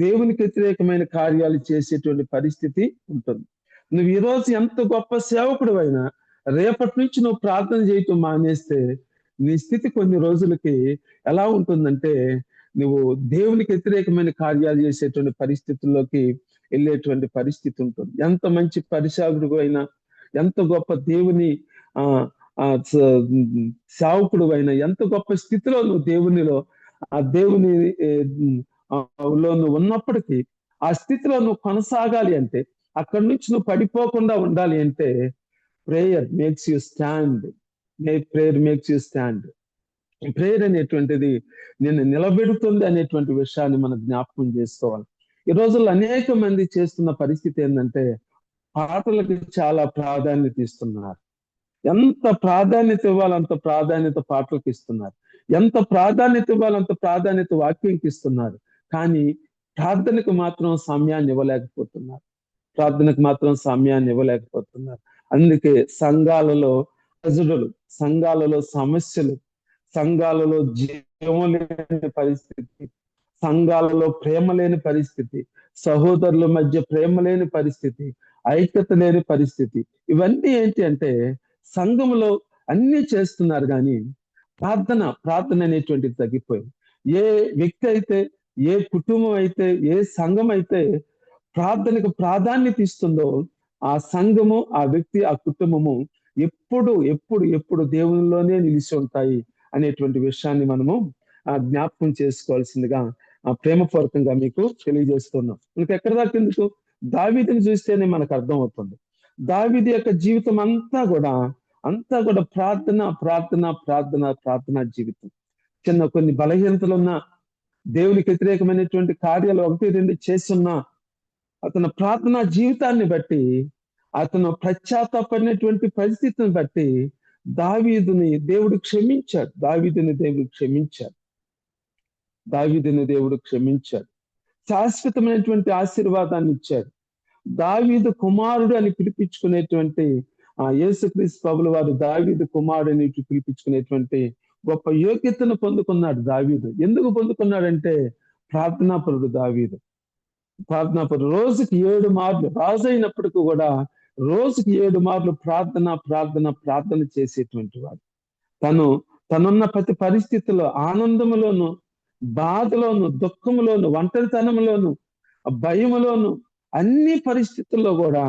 దేవునికి వ్యతిరేకమైన కార్యాలు చేసేటువంటి పరిస్థితి ఉంటుంది. నువ్వు ఈరోజు ఎంత గొప్ప సేవకుడు అయినా రేపటి నుంచి నువ్వు ప్రార్థన చేయటం మానేస్తే నీ స్థితి కొన్ని రోజులకి ఎలా ఉంటుందంటే నువ్వు దేవునికి వ్యతిరేకమైన కార్యాలు చేసేటువంటి పరిస్థితుల్లోకి వెళ్ళేటువంటి పరిస్థితి ఉంటుంది. ఎంత మంచి పరిశాగుడు అయినా, ఎంత గొప్ప దేవుని సేవకుడు అయినా, ఎంత గొప్ప స్థితిలో నువ్వు దేవునిలో నువ్వు ఉన్నప్పటికీ ఆ స్థితిలో నువ్వు కొనసాగాలి అంటే, అక్కడి నుంచి నువ్వు పడిపోకుండా ఉండాలి అంటే prayer makes you stand. Prayer అనేటువంటిది నిన్ను నిలబెడుతుంది అనేటువంటి విషయాన్ని మనం జ్ఞాపకం చేసుకోవాలి. ఈ రోజుల్లో అనేక మంది చేస్తున్న పరిస్థితి ఏంటంటే పాటలకు చాలా ప్రాధాన్యత ఇస్తున్నారు. ఎంత ప్రాధాన్యత ఇవ్వాలి అంత ప్రాధాన్యత పాటలకు ఇస్తున్నారు. ఎంత ప్రాధాన్యత ఇవ్వాలి అంత ప్రాధాన్యత వాక్యంకి ఇస్తున్నారు. కానీ ప్రార్థనకు మాత్రం సమయాన్ని ఇవ్వలేకపోతున్నారు. అందుకే సంఘాలలో ప్రజలు, సంఘాలలో సమస్యలు, సంఘాలలో జీవం లేని పరిస్థితి, సంఘాలలో ప్రేమ లేని పరిస్థితి, సహోదరుల మధ్య ప్రేమ లేని పరిస్థితి, ఐక్యత లేని పరిస్థితి. ఇవన్నీ ఏంటి అంటే సంఘంలో అన్ని చేస్తున్నారు కానీ ప్రార్థన అనేటువంటిది తగ్గిపోయింది. ఏ వ్యక్తి అయితే, ఏ కుటుంబం అయితే, ఏ సంఘం అయితే ప్రార్థనకు ప్రాధాన్యత ఇస్తుందో ఆ సంఘము, ఆ వ్యక్తి, ఆ కుటుంబము ఎప్పుడు దేవునిలోనే నిలిచి ఉంటాయి అనేటువంటి విషయాన్ని మనము జ్ఞాపకం చేసుకోవాల్సిందిగా ప్రేమపూర్వకంగా మీకు తెలియజేస్తున్నాం. ఇంకా ఎక్కడి దాకా ఎందుకు, దావీదుని చూస్తేనే మనకు అర్థం అవుతుంది. దావీదు యొక్క జీవితం అంతా కూడా ప్రార్థన జీవితం. కొన్ని బలహీనతలున్నా, దేవునికి వ్యతిరేకమైనటువంటి కార్యాలు 1-2 చేస్తున్నా, అతను ప్రార్థనా జీవితాన్ని బట్టి, అతను పశ్చాత్తాపడినటువంటి పరిస్థితిని బట్టి దావీదుని దేవుడు క్షమించాడు. శాశ్వతమైనటువంటి ఆశీర్వాదాన్ని ఇచ్చాడు. దావీదు కుమారుడు అని పిలిపించుకునేటువంటి యేసుక్రీస్తు ప్రభుల వారు దావీదు కుమారుడు అని పిలిపించుకునేటువంటి గొప్ప యోగ్యతను పొందుకున్నాడు దావీదు. ఎందుకు పొందుకున్నాడంటే ప్రార్థనాపరుడు దావీదు. రోజుకి 7 మార్లు, రాజు అయినప్పటికీ కూడా రోజుకి 7 మార్లు ప్రార్థన చేసేటువంటి వాడు. తనున్న ప్రతి పరిస్థితుల్లో, ఆనందములోను, బాధలోను, దుఃఖములోను, ఒంటరితనంలోను, భయములోను, అన్ని పరిస్థితుల్లో కూడా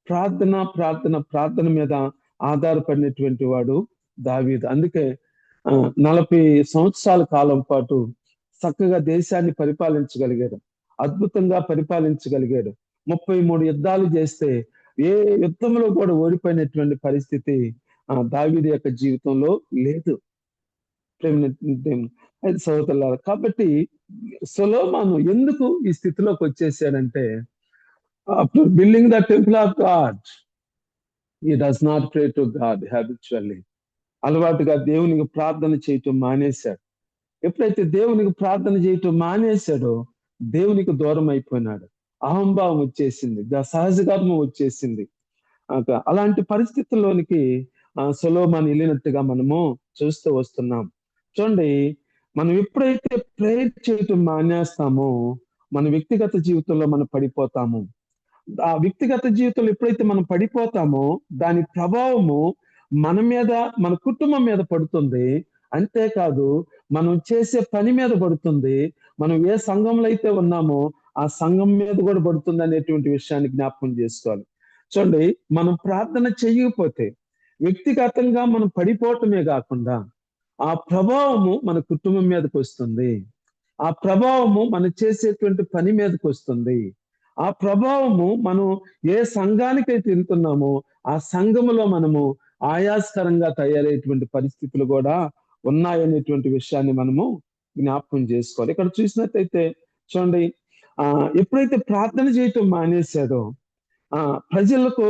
ప్రార్థన మీద ఆధారపడినటువంటి వాడు దావీదు. అందుకే 40 సంవత్సరాల కాలం పాటు చక్కగా దేశాన్ని పరిపాలించగలిగాడు, అద్భుతంగా పరిపాలించగలిగాడు. 33 యుద్ధాలు చేస్తే ఏ యుద్ధంలో కూడా ఓడిపోయినటువంటి పరిస్థితి దావీదు యొక్క జీవితంలో లేదు. సోదరులారా, కాబట్టి సొలొమోను ఎందుకు ఈ స్థితిలోకి వచ్చేసాడంటే, after building the temple of God he does not pray to God habitually. అలవాటుగా దేవునికి ప్రార్థన చేయటం మానేశాడు. ఎప్పుడైతే దేవునికి ప్రార్థన చేయటం మానేశాడో దేవునికి దూరం అయిపోయినాడు. అహంభావం వచ్చేసింది, సహజ కర్మం వచ్చేసింది. అలాంటి పరిస్థితుల్లోనికి సొలొమోను వెళ్ళినట్టుగా మనము చూస్తూ వస్తున్నాం. చూడండి, మనం ఎప్పుడైతే ప్రేయర్ చేయటం మానేస్తామో మన వ్యక్తిగత జీవితంలో మనం పడిపోతాము. ఆ వ్యక్తిగత జీవితంలో ఎప్పుడైతే మనం పడిపోతామో దాని ప్రభావము మన మీద, మన కుటుంబం మీద పడుతుంది. అంతేకాదు మనం చేసే పని మీద పడుతుంది. మనం ఏ సంఘంలో అయితే ఉన్నామో ఆ సంఘం మీద కూడా పడుతుంది అనేటువంటి విషయాన్ని జ్ఞాపకం చేసుకోవాలి. చూడండి, మనం ప్రార్థన చేయకపోతే వ్యక్తిగతంగా మనం పడిపోవటమే కాకుండా ఆ ప్రభావము మన కుటుంబం మీదకి వస్తుంది. ఆ ప్రభావము మనం చేసేటువంటి పని మీదకి వస్తుంది. ఆ ప్రభావము మనం ఏ సంఘానికైతే వెళ్తున్నామో ఆ సంఘములో మనము ఆయాస్కరంగా తయారయ్యేటువంటి పరిస్థితులు కూడా ఉన్నాయనేటువంటి విషయాన్ని మనము జ్ఞాపకం చేసుకోవాలి. ఇక్కడ చూసినట్టయితే చూడండి, ఎప్పుడైతే ప్రార్థన చేయటం మానేశాడో ప్రజలకు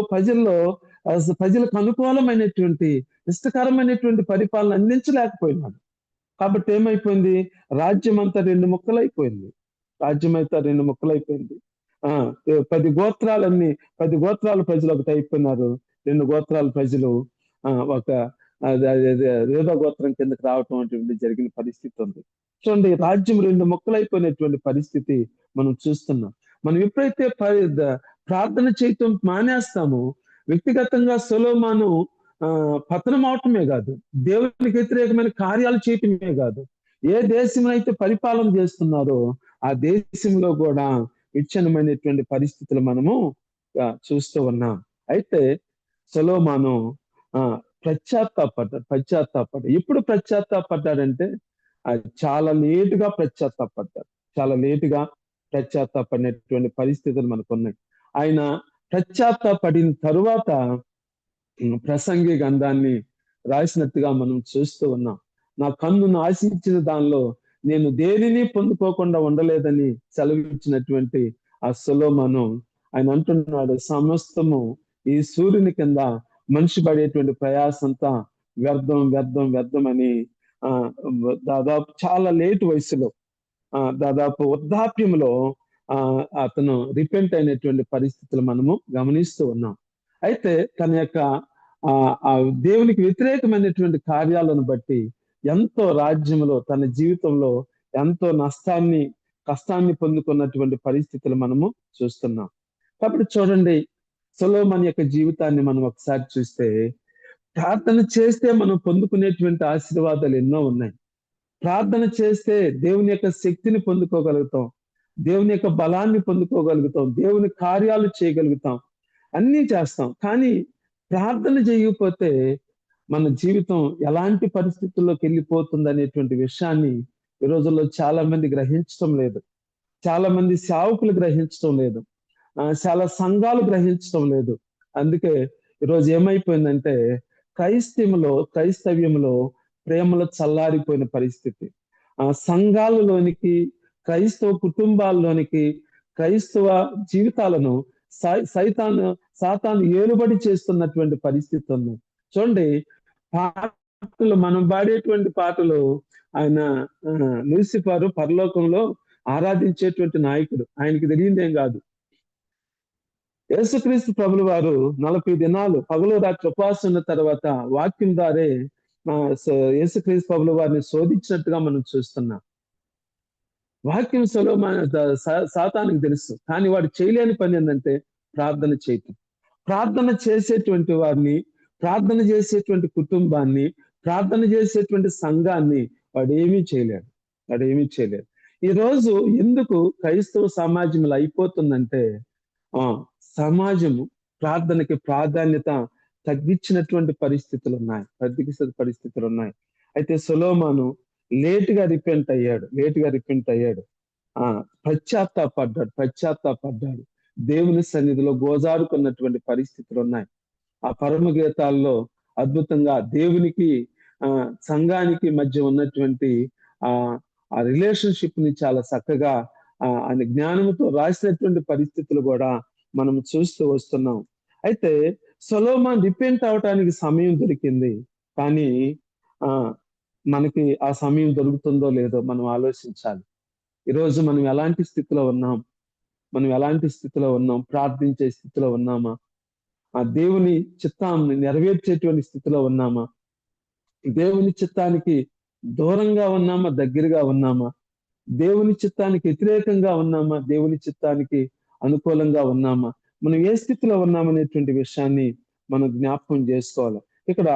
అనుకూలమైనటువంటి ఇష్టకరమైనటువంటి పరిపాలన అందించలేకపోయినాడు. కాబట్టి ఏమైపోయింది? రాజ్యం అంతా 2 ముక్కలైపోయింది. రాజ్యం అంతా 2 ముక్కలైపోయింది. 10 గోత్రాల ప్రజలు ఒకటి అయిపోయినారు. 2 గోత్రాల ప్రజలు ఒక రేదో గోత్రం కిందకి రావటం అటువంటి జరిగిన పరిస్థితి ఉంది. చూడండి, రాజ్యం 2 ముక్కలైపోయినటువంటి పరిస్థితి మనం చూస్తున్నాం. మనం ఎప్పుడైతే ప్రార్థన చేయటం మానేస్తామో వ్యక్తిగతంగా సొలొమోను పతనం అవటమే కాదు, దేవునికి వ్యతిరేకమైన కార్యాలు చేయటమే కాదు, ఏ దేశంలో అయితే పరిపాలన చేస్తున్నారో ఆ దేశంలో కూడా విచ్ఛిన్నమైనటువంటి పరిస్థితులు మనము చూస్తూ ఉన్నాం. అయితే సొలొమోను పశ్చాత్తాపడ్డాడు. ఎప్పుడు పశ్చాత్తాపడ్డాడంటే చాలా లేటుగా పశ్చాత్తాపడినటువంటి పరిస్థితులు మనకు ఉన్నాయి. ఆయన పశ్చాత్తాపడిన తరువాత ప్రసంగి గ్రంథాన్ని రాసినట్టుగా మనం చూస్తూ ఉన్నాం. నా కన్నును ఆశించిన దానిలో నేను దేనిని పొందుకోకుండా ఉండలేదని సెలవిచ్చినటువంటి ఆ సొలొమోను ఆయన అంటున్నాడు, సమస్తము ఈ సూర్యుని కింద మనిషి పడేటువంటి ప్రయాసంతా వ్యర్థం అని దాదాపు చాలా లేటు వయసులో, దాదాపు వృద్ధాప్యంలో అతను రిపెంట్ అయినటువంటి పరిస్థితులు మనము గమనిస్తూ ఉన్నాం. అయితే తన యొక్క దేవునికి వ్యతిరేకమైనటువంటి కార్యాలను బట్టి ఎంతో రాజ్యంలో తన జీవితంలో ఎంతో కష్టాన్ని పొందుకున్నటువంటి పరిస్థితులు మనము చూస్తున్నాం. కాబట్టి చూడండి, సొలొమోను యొక్క జీవితాన్ని మనం ఒకసారి చూస్తే ప్రార్థన చేస్తే మనం పొందుకునేటువంటి ఆశీర్వాదాలు ఎన్నో ఉన్నాయి. ప్రార్థన చేస్తే దేవుని యొక్క శక్తిని పొందుకోగలుగుతాం, దేవుని యొక్క బలాన్ని పొందుకోగలుగుతాం, దేవుని కార్యాలు చేయగలుగుతాం, అన్నీ చేస్తాం. కానీ ప్రార్థన చేయకపోతే మన జీవితం ఎలాంటి పరిస్థితుల్లోకి వెళ్ళిపోతుంది అనేటువంటి విషయాన్ని ఈ రోజుల్లో చాలా మంది గ్రహించడం లేదు. చాలా మంది సేవకులు గ్రహించడం లేదు. చాలా సంఘాలు గ్రహించడం లేదు. అందుకే ఈరోజు ఏమైపోయిందంటే క్రైస్తవ్యంలో ప్రేమలో చల్లారిపోయిన పరిస్థితి. సంఘాలలోనికి, క్రైస్తవ కుటుంబాల్లోనికి, క్రైస్తవ జీవితాలను సాతాను ఏలుబడి చేస్తున్నటువంటి పరిస్థితి ఉంది. చూడండి, పాటలు మనం పాడేటువంటి పాటలు, ఆయన లూసిఫరు పరలోకంలో ఆరాధించేటువంటి నాయకుడు, ఆయనకి తెలియదేం కాదు. యేసుక్రీస్తు ప్రభుల వారు 40 దినాలు పగలు రాత్రి ఉపవాసం ఉన్న తర్వాత వాక్యం ద్వారే యేసుక్రీస్తు ప్రభుల వారిని శోధించినట్టుగా మనం చూస్తున్నాం. వాక్యం సాతానికి తెలుసు, కానీ వాడు చేయలేని పని ఏంటంటే ప్రార్థన చేయటం. ప్రార్థన చేసేటువంటి వారిని, ప్రార్థన చేసేటువంటి కుటుంబాన్ని, ప్రార్థన చేసేటువంటి సంఘాన్ని వాడు ఏమీ చేయలేడు. ఈరోజు ఎందుకు క్రైస్తవ సమాజంలో అయిపోతుందంటే సమాజము ప్రార్థనకి ప్రాధాన్యత తగ్గించినటువంటి పరిస్థితులు ఉన్నాయి. అయితే సొలొమోను లేటుగా రిపెంట్ అయ్యాడు. పశ్చాత్తాపడ్డాడు. దేవుని సన్నిధిలో గోజారుకున్నటువంటి పరిస్థితులు ఉన్నాయి. ఆ పరమ గీతాల్లో అద్భుతంగా దేవునికి సంఘానికి మధ్య ఉన్నటువంటి ఆ రిలేషన్షిప్ ని చాలా చక్కగా ఆయన జ్ఞానంతో రాసినటువంటి పరిస్థితులు కూడా మనం చూస్తూ వస్తున్నాం. అయితే సొలొమోను రిపెంట్ అవటానికి సమయం దొరికింది, కానీ మనకి ఆ సమయం దొరుకుతుందో లేదో మనం ఆలోచించాలి. ఈరోజు మనం ఎలాంటి స్థితిలో ఉన్నాం? ప్రార్థించే స్థితిలో ఉన్నామా? ఆ దేవుని చిత్తాన్ని నెరవేర్చేటువంటి స్థితిలో ఉన్నామా? దేవుని చిత్తానికి దూరంగా ఉన్నామా, దగ్గరగా ఉన్నామా? దేవుని చిత్తానికి వ్యతిరేకంగా ఉన్నామా, దేవుని చిత్తానికి అనుకూలంగా ఉన్నామా? మనం ఏ స్థితిలో ఉన్నామనేటువంటి విషయాన్ని మనం జ్ఞాపకం చేసుకోవాలి. ఇక్కడ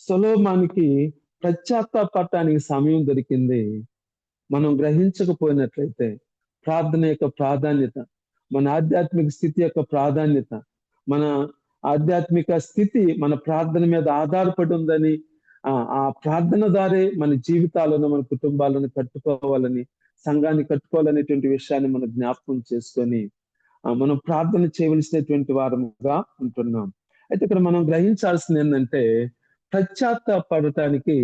సొలొమోనుకి పశ్చాత్తాపడటానికి సమయం దొరికింది. మనం గ్రహించకపోయినట్లయితే ప్రార్థన యొక్క ప్రాధాన్యత, మన ఆధ్యాత్మిక స్థితి యొక్క ప్రాధాన్యత, మన ఆధ్యాత్మిక స్థితి మన ప్రార్థన మీద ఆధారపడి ఉందని, ఆ ప్రార్థన ద్వారే మన జీవితాలను, మన కుటుంబాలను కట్టుకోవాలని, సంఘాన్ని కట్టుకోవాలనేటువంటి విషయాన్ని మనం జ్ఞాపకం చేసుకొని మనం ప్రార్థన చేయవలసినటువంటి వారముగా ఉంటున్నాం. అయితే ఇక్కడ మనం గ్రహించాల్సింది ఏంటంటే, పశ్చాత్తాపడటానికి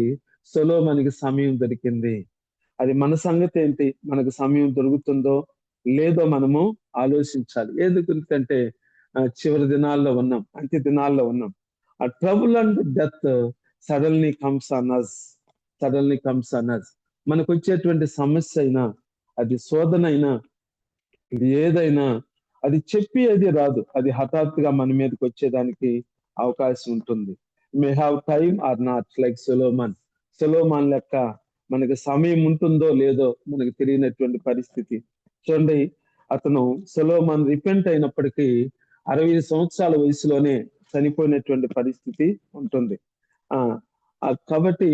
సొలొమోనుకి సమయం దొరికింది. అది మన సంగతి ఏంటి? మనకు సమయం దొరుకుతుందో లేదో మనము ఆలోచించాలి. ఎందుకంటే చివరి దినాల్లో ఉన్నాం, అంత్య దినాల్లో ఉన్నాం. ఆ trouble and death suddenly comes on us, suddenly comes on us. మనకు వచ్చేటువంటి సమస్య అయినా, అది శోధన అయినా, ఇది ఏదైనా, అది చెప్పి అది రాదు. అది హఠాత్తుగా మన మీదకి వచ్చేదానికి అవకాశం ఉంటుంది. May have time or not, like Solomon లెక్క మనకి సమయం ఉంటుందో లేదో మనకు తెలియనటువంటి పరిస్థితి. చూడండి, అతను సొలొమోన్ రిపెంట్ అయినప్పటికీ 60 సంవత్సరాల వయసులోనే చనిపోయినటువంటి పరిస్థితి ఉంటుంది. కాబట్టి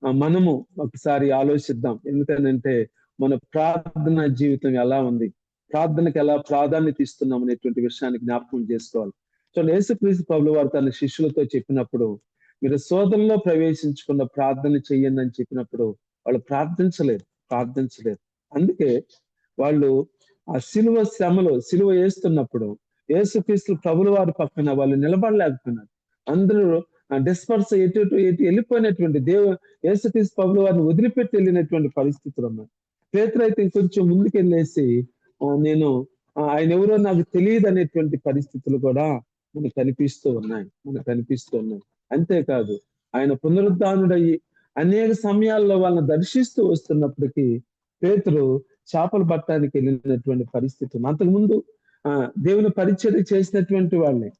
మనము ఒకసారి ఆలోచిద్దాం. ఎందుకంటే మన ప్రార్థన జీవితం ఎలా ఉంది, ప్రార్థనకు ఎలా ప్రాధాన్యత ఇస్తున్నాం అనేటువంటి విషయాన్ని జ్ఞాపకం చేసుకోవాలి. చూడండి, యేసుక్రీస్తు ప్రభువు వారు తన శిష్యులతో చెప్పినప్పుడు, మీరు శోధనలో ప్రవేశించకుండా ప్రార్థన చెయ్యండి అని చెప్పినప్పుడు వాళ్ళు ప్రార్థించలేరు. అందుకే వాళ్ళు ఆ సిలువ శ్రమలో సిలువ వేస్తున్నప్పుడు యేసుక్రీస్తు ప్రభుల వారి పక్కన వాళ్ళు నిలబడలేకపోయినారు. అందరూ డిస్పర్స్ ఎటు వెళ్ళిపోయినటువంటి యేసుక్రీస్తు ప్రభుల వారిని వదిలిపెట్టి వెళ్ళినటువంటి పరిస్థితులు ఉన్నాయి. పేతురు అయితే ఇంకొంచెం ముందుకెళ్ళేసి నేను ఆయన ఎవరో నాకు తెలియదు అనేటువంటి పరిస్థితులు కూడా మనకు కనిపిస్తూ ఉన్నాయి. అంతేకాదు, ఆయన పునరుద్ధానుడయ్యి అనేక సమయాల్లో వాళ్ళని దర్శిస్తూ వస్తున్నప్పటికీ పేతురు చేపలు పట్టడానికి వెళ్ళినటువంటి పరిస్థితి. అంతకుముందు దేవుని పరిచర్య చేసినటువంటి వాళ్ళే,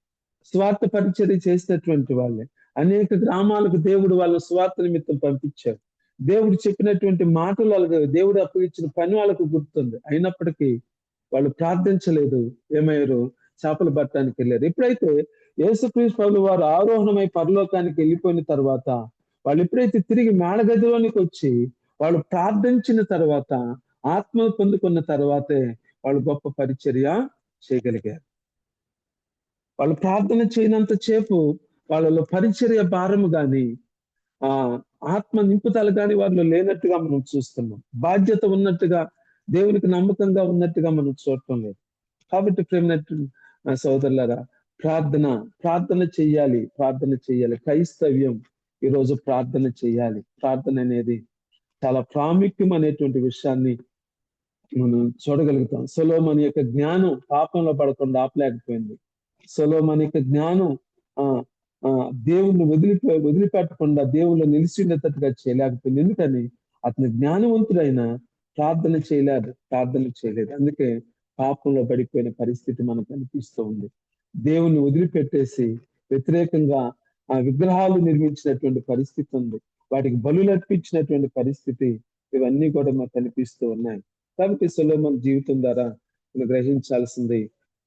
స్వార్థ పరిచర్య చేసినటువంటి వాళ్ళే, అనేక గ్రామాలకు దేవుడు వాళ్ళ స్వార్థ నిమిత్తం పంపించారు. దేవుడు చెప్పినటువంటి మాటలు వాళ్ళకి, దేవుడు అప్పగించిన పని వాళ్ళకు గుర్తుంది. అయినప్పటికీ వాళ్ళు ప్రార్థించలేదు. ఏమయ్యారు? చేపలు పట్టడానికి వెళ్ళారు. ఎప్పుడైతే యేసుక్రీస్తు ప్రభువు వారు ఆరోహణమై పరలోకానికి వెళ్ళిపోయిన తర్వాత, వాళ్ళు ఎప్పుడైతే తిరిగి మేడగదిలోనికి వచ్చి వాళ్ళు ప్రార్థించిన తర్వాత, ఆత్మ పొందుకున్న తర్వాతే వాళ్ళు గొప్ప పరిచర్య చేయగలిగారు. వాళ్ళు ప్రార్థన చేయనంత సేపు వాళ్ళలో పరిచర్య భారము గాని, ఆత్మ నింపుదల కానీ వారిలో లేనట్టుగా మనం చూస్తున్నాం. బాధ్యత ఉన్నట్టుగా, దేవునికి నమ్మకంగా ఉన్నట్టుగా మనం చూడటం లేదు. కాబట్టి ప్రేమ సోదరులారా, ప్రార్థన చెయ్యాలి. క్రైస్తవ్యం ఈరోజు ప్రార్థన చెయ్యాలి. ప్రార్థన అనేది చాలా ప్రాముఖ్యం అనేటువంటి విషయాన్ని మనం చూడగలుగుతాం. సొలొమోను యొక్క జ్ఞానం పాపంలో పడకుండా ఆపలేకపోయింది. సొలొమోను యొక్క జ్ఞానం దేవుణ్ణి వదిలిపెట్టకుండా దేవుళ్ళు నిలిచి ఉండేటట్టుగా చేయలేకపోయింది. ఎందుకని? అతని జ్ఞానవంతుడైన ప్రార్థన చేయలేదు. అందుకే పాపంలో పడిపోయిన పరిస్థితి మనకు కనిపిస్తూ ఉంది. దేవుణ్ణి వదిలిపెట్టేసి వ్యతిరేకంగా విగ్రహాలు నిర్మించినటువంటి పరిస్థితి ఉంది. వాటికి బలులు అర్పించినటువంటి పరిస్థితి, ఇవన్నీ కూడా మనకు కనిపిస్తూ ఉన్నాయి. కాబట్టి సొలొమోను జీవితం ద్వారా మనం గ్రహించాల్సింది,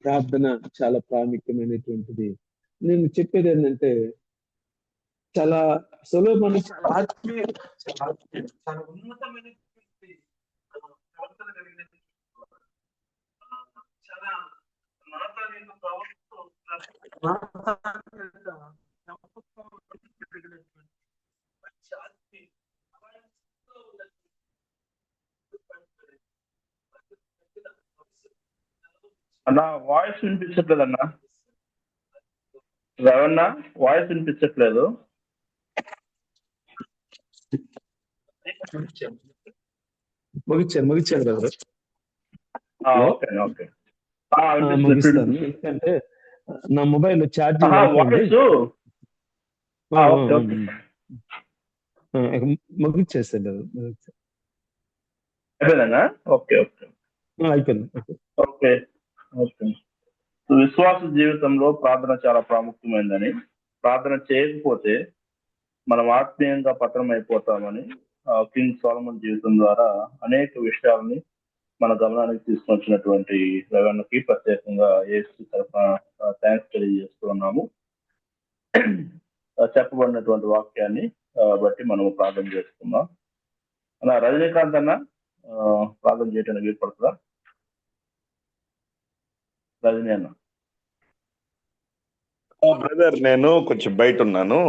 ప్రార్థన చాలా ప్రాముఖ్యమైనటువంటిది. నేను చెప్పేది ఏంటంటే, సొలొమోను చాలా ఉన్నతమైనటువంటి ప్రవర్తన కలిగినటువంటి, చాలా నాతానీయ ప్రవర్తనతో అన్నా వాయిస్ వినిపించట్లేదు అన్నా. రవణ వాయిస్ వినిపించట్లేదు. ముగిచ్చాను కదా. ఓకే. ముగిస్తాను. ఎందుకంటే నా మొబైల్ ఛార్జింగ్ ముగిచ్చేసాను. అయిపోయిందన్నా? ఓకే. అయిపోయింది. ఓకే. విశ్వాస జీవితంలో ప్రార్థన చాలా ప్రాముఖ్యమైనదని, ప్రార్థన చేయకపోతే మనం ఆత్మీయంగా పతనం అయిపోతామని కింగ్ సోలమన్ జీవితం ద్వారా అనేక విషయాలని మన గమనానికి తీసుకొచ్చినటువంటి రవణకి ప్రత్యేకంగా యేసు తరఫున థ్యాంక్స్ తెలియజేస్తూ ఉన్నాము. చెప్పబడినటువంటి వాక్యాన్ని బట్టి మనము ప్రార్థన చేసుకుందాం. అన్న రజనీకాంత్ అన్న ప్రార్థన చేయడానికి వీలుపడుతుందా? రజనీ అన్న. బ్రదర్ నేను కొంచెం బయట ఉన్నాను.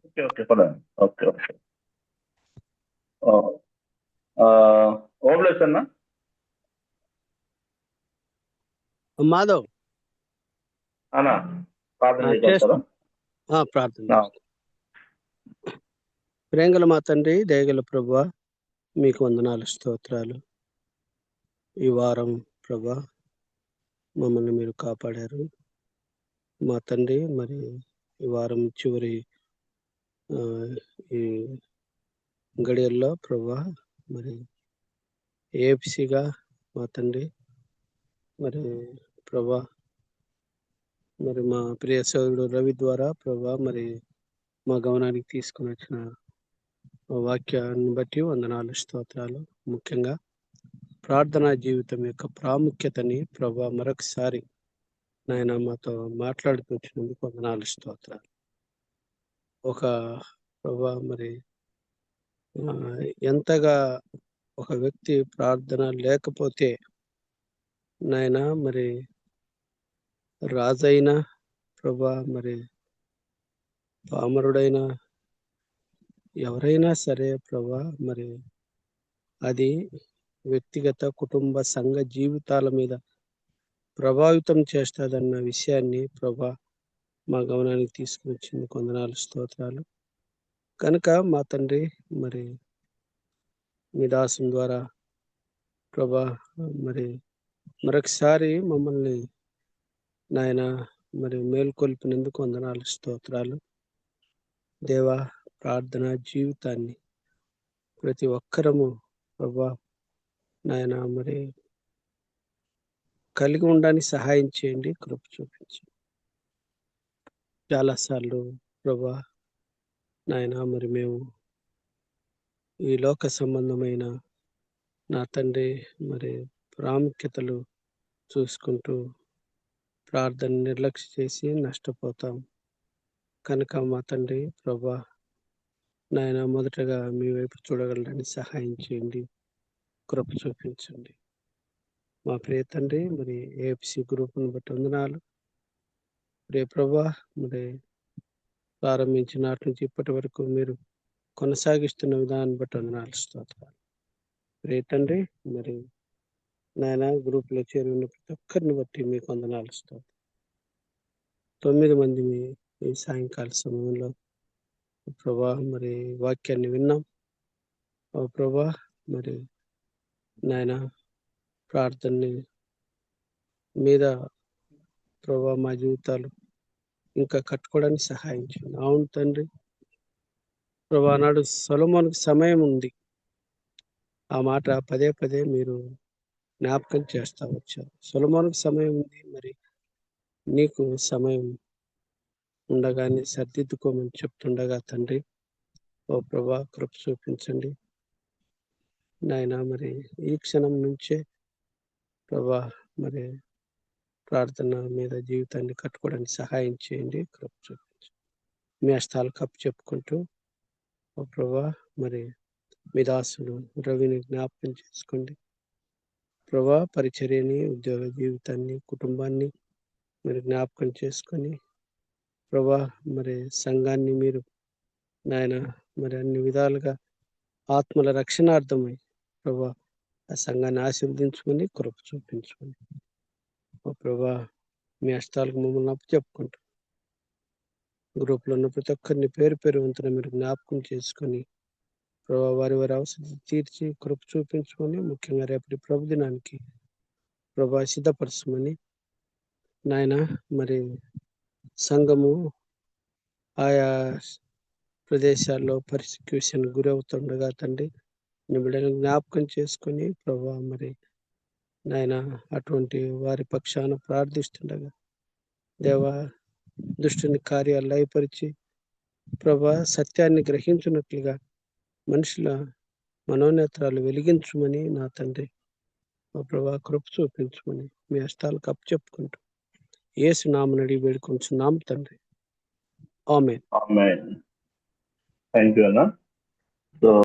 ఓకే ఓకే పదండి. ఓకే ఓకే ఓబ్లేస్ అన్న. మాధవ్ అన్న ప్రార్థన చేయగలుగుతారా? ప్రార్థన. ప్రేంగల మా తండ్రి, దయగల ప్రభువా, మీకు వందనాలు, స్తోత్రాలు. ఈ వారం ప్రభా మమ్మల్ని మీరు కాపాడారు మా తండ్రి. మరి ఈ వారం చివరి ఈ గడియల్లో ప్రభా మరి ఏఎఫ్సిగా మా తండ్రి మరి ప్రభా మరి మా ప్రియ సోదరుడు రవి ద్వారా ప్రభా మరి మా గమనానికి తీసుకుని వచ్చిన వాక్యాన్ని బట్టి వందనాలు, స్తోత్రాలు. ముఖ్యంగా ప్రార్థనా జీవితం యొక్క ప్రాముఖ్యతని ప్రభా మరొకసారి నాయన మాతో మాట్లాడుతూ వచ్చినందుకు వందనాలు, స్తోత్రాలు. ఒక ప్రభా మరి ఎంతగా ఒక వ్యక్తి ప్రార్థన లేకపోతే నాయన మరి రాజైనా ప్రభా మరి పామరుడైనా ఎవరైనా సరే ప్రభా మరి అది వ్యక్తిగత కుటుంబ సంఘ జీవితాల మీద ప్రభావితం చేస్తుందన్న విషయాన్ని ప్రభా మా గమనానికి తీసుకుని వచ్చింది. వందనాలు, స్తోత్రాలు. కనుక మా తండ్రి మరి మీ దాసుని ద్వారా ప్రభా మరి మరొకసారి మమ్మల్ని నాయన మరి మేల్కొల్పినందుకు వందనాలు, స్తోత్రాలు. దేవా, ప్రార్థనా జీవితాన్ని ప్రతి ఒక్కరము ప్రభా నాయన మరి కలిగి ఉండడానికి సహాయం చేయండి, కృప చూపించండి. చాలాసార్లు ప్రభా నాయన మరి మేము ఈ లోక సంబంధమైన నా తండ్రి మరి ప్రాముఖ్యతలు చూసుకుంటూ ప్రార్థన నిర్లక్ష్య చేసి నష్టపోతాం. కనుక మా తండ్రి ప్రభా నాయన మొదటగా మీ వైపు చూడగలరని సహాయం చేయండి, కృప చూపించండి. మా ప్రియ తండ్రి మరి ఏఎఫ్సి గ్రూప్ను బట్టి వందనాలు. ప్రియ ప్రభా మరి ప్రారంభించిన నాటి నుంచి ఇప్పటి వరకు మీరు కొనసాగిస్తున్న విధానాన్ని బట్టి వందనాలు, స్తోత్రాలు. ప్రియ తండ్రి మరి నాయన గ్రూప్లో చేరి ఉన్న ప్రతి ఒక్కరిని బట్టి మీకు వందనాలు, స్తోత్రాలు. 9 మంది ఈ సాయంకాల సమయంలో ప్రభా మరి వాక్యాన్ని విన్నాం. ఓ ప్రభా మరి నాయన ప్రార్థనని మీద ప్రభా మా జీవితాలు ఇంకా కట్టుకోవడానికి సహాయం చేయండి. అవును తండ్రి ప్రభా, నాడు సొలొమోనుకు సమయం ఉంది. ఆ మాట పదే పదే మీరు జ్ఞాపకం చేస్తా వచ్చారు. సొలొమోనుకు సమయం ఉంది, మరి నీకు సమయం ఉండగానే సర్దిద్దుకోమని చెప్తుండగా తండ్రి ఓ ప్రభా కృప చూపించండి నాయన. మరి ఈ క్షణం నుంచే ప్రభా మరి ప్రార్థన మీద జీవితాన్ని కట్టుకోవడానికి సహాయం చేయండి, కృప చూపించండి. మీ హస్తాలు కప్పు చెప్పుకుంటూ ఓ ప్రభా మరి మీ దాసులు రవిని జ్ఞాపకం చేసుకోండి ప్రభా. పరిచర్యని, ఉద్యోగ జీవితాన్ని, కుటుంబాన్ని మీరు జ్ఞాపకం చేసుకొని ప్రభా మరి సంఘాన్ని మీరు నాయన మరి అన్ని విధాలుగా ఆత్మల రక్షణార్థమై ప్రభా ఆ సంఘాన్ని ఆశీర్వదించుకొని కృప చూపించుకోండి. ఓ ప్రభా మీ హస్తాలకు మమ్మల్ని అప్పచెప్పుకుంటాం. గ్రూప్లో ఉన్న ప్రతి ఒక్కరిని పేరు పేరు వంతున మీరు జ్ఞాపకం చేసుకొని ప్రభా వారి వారి అవసరం తీర్చి కృప చూపించుకొని ముఖ్యంగా రేపటి ప్రభు దినానికి ప్రభా సిద్ధపరచమని నాయన. మరి సంఘము ఆయా ప్రదేశాల్లో పర్సిక్యూషన్ గురవుతుండగా తండ్రి బిడ్డలను జ్ఞాపకం చేసుకొని ప్రభా మరి నాయన అటువంటి వారి పక్షాన ప్రార్థిస్తుండగా దేవా దుష్టుని కార్యాలు లయపరిచి ప్రభా సత్యాన్ని గ్రహించున్నట్లుగా మనుషుల మనోనేత్రాలు వెలిగించమని నా తండ్రి మా ప్రభా కృప చూపించమని మీ హస్తాలకు అప్పచెప్పుకుంటూ యేసు నామమున అడిగి వేడుకొంచున్నాం తండ్రి. ఆమేన్. ఆమేన్. థ్యాంక్ యూ అన్న. సో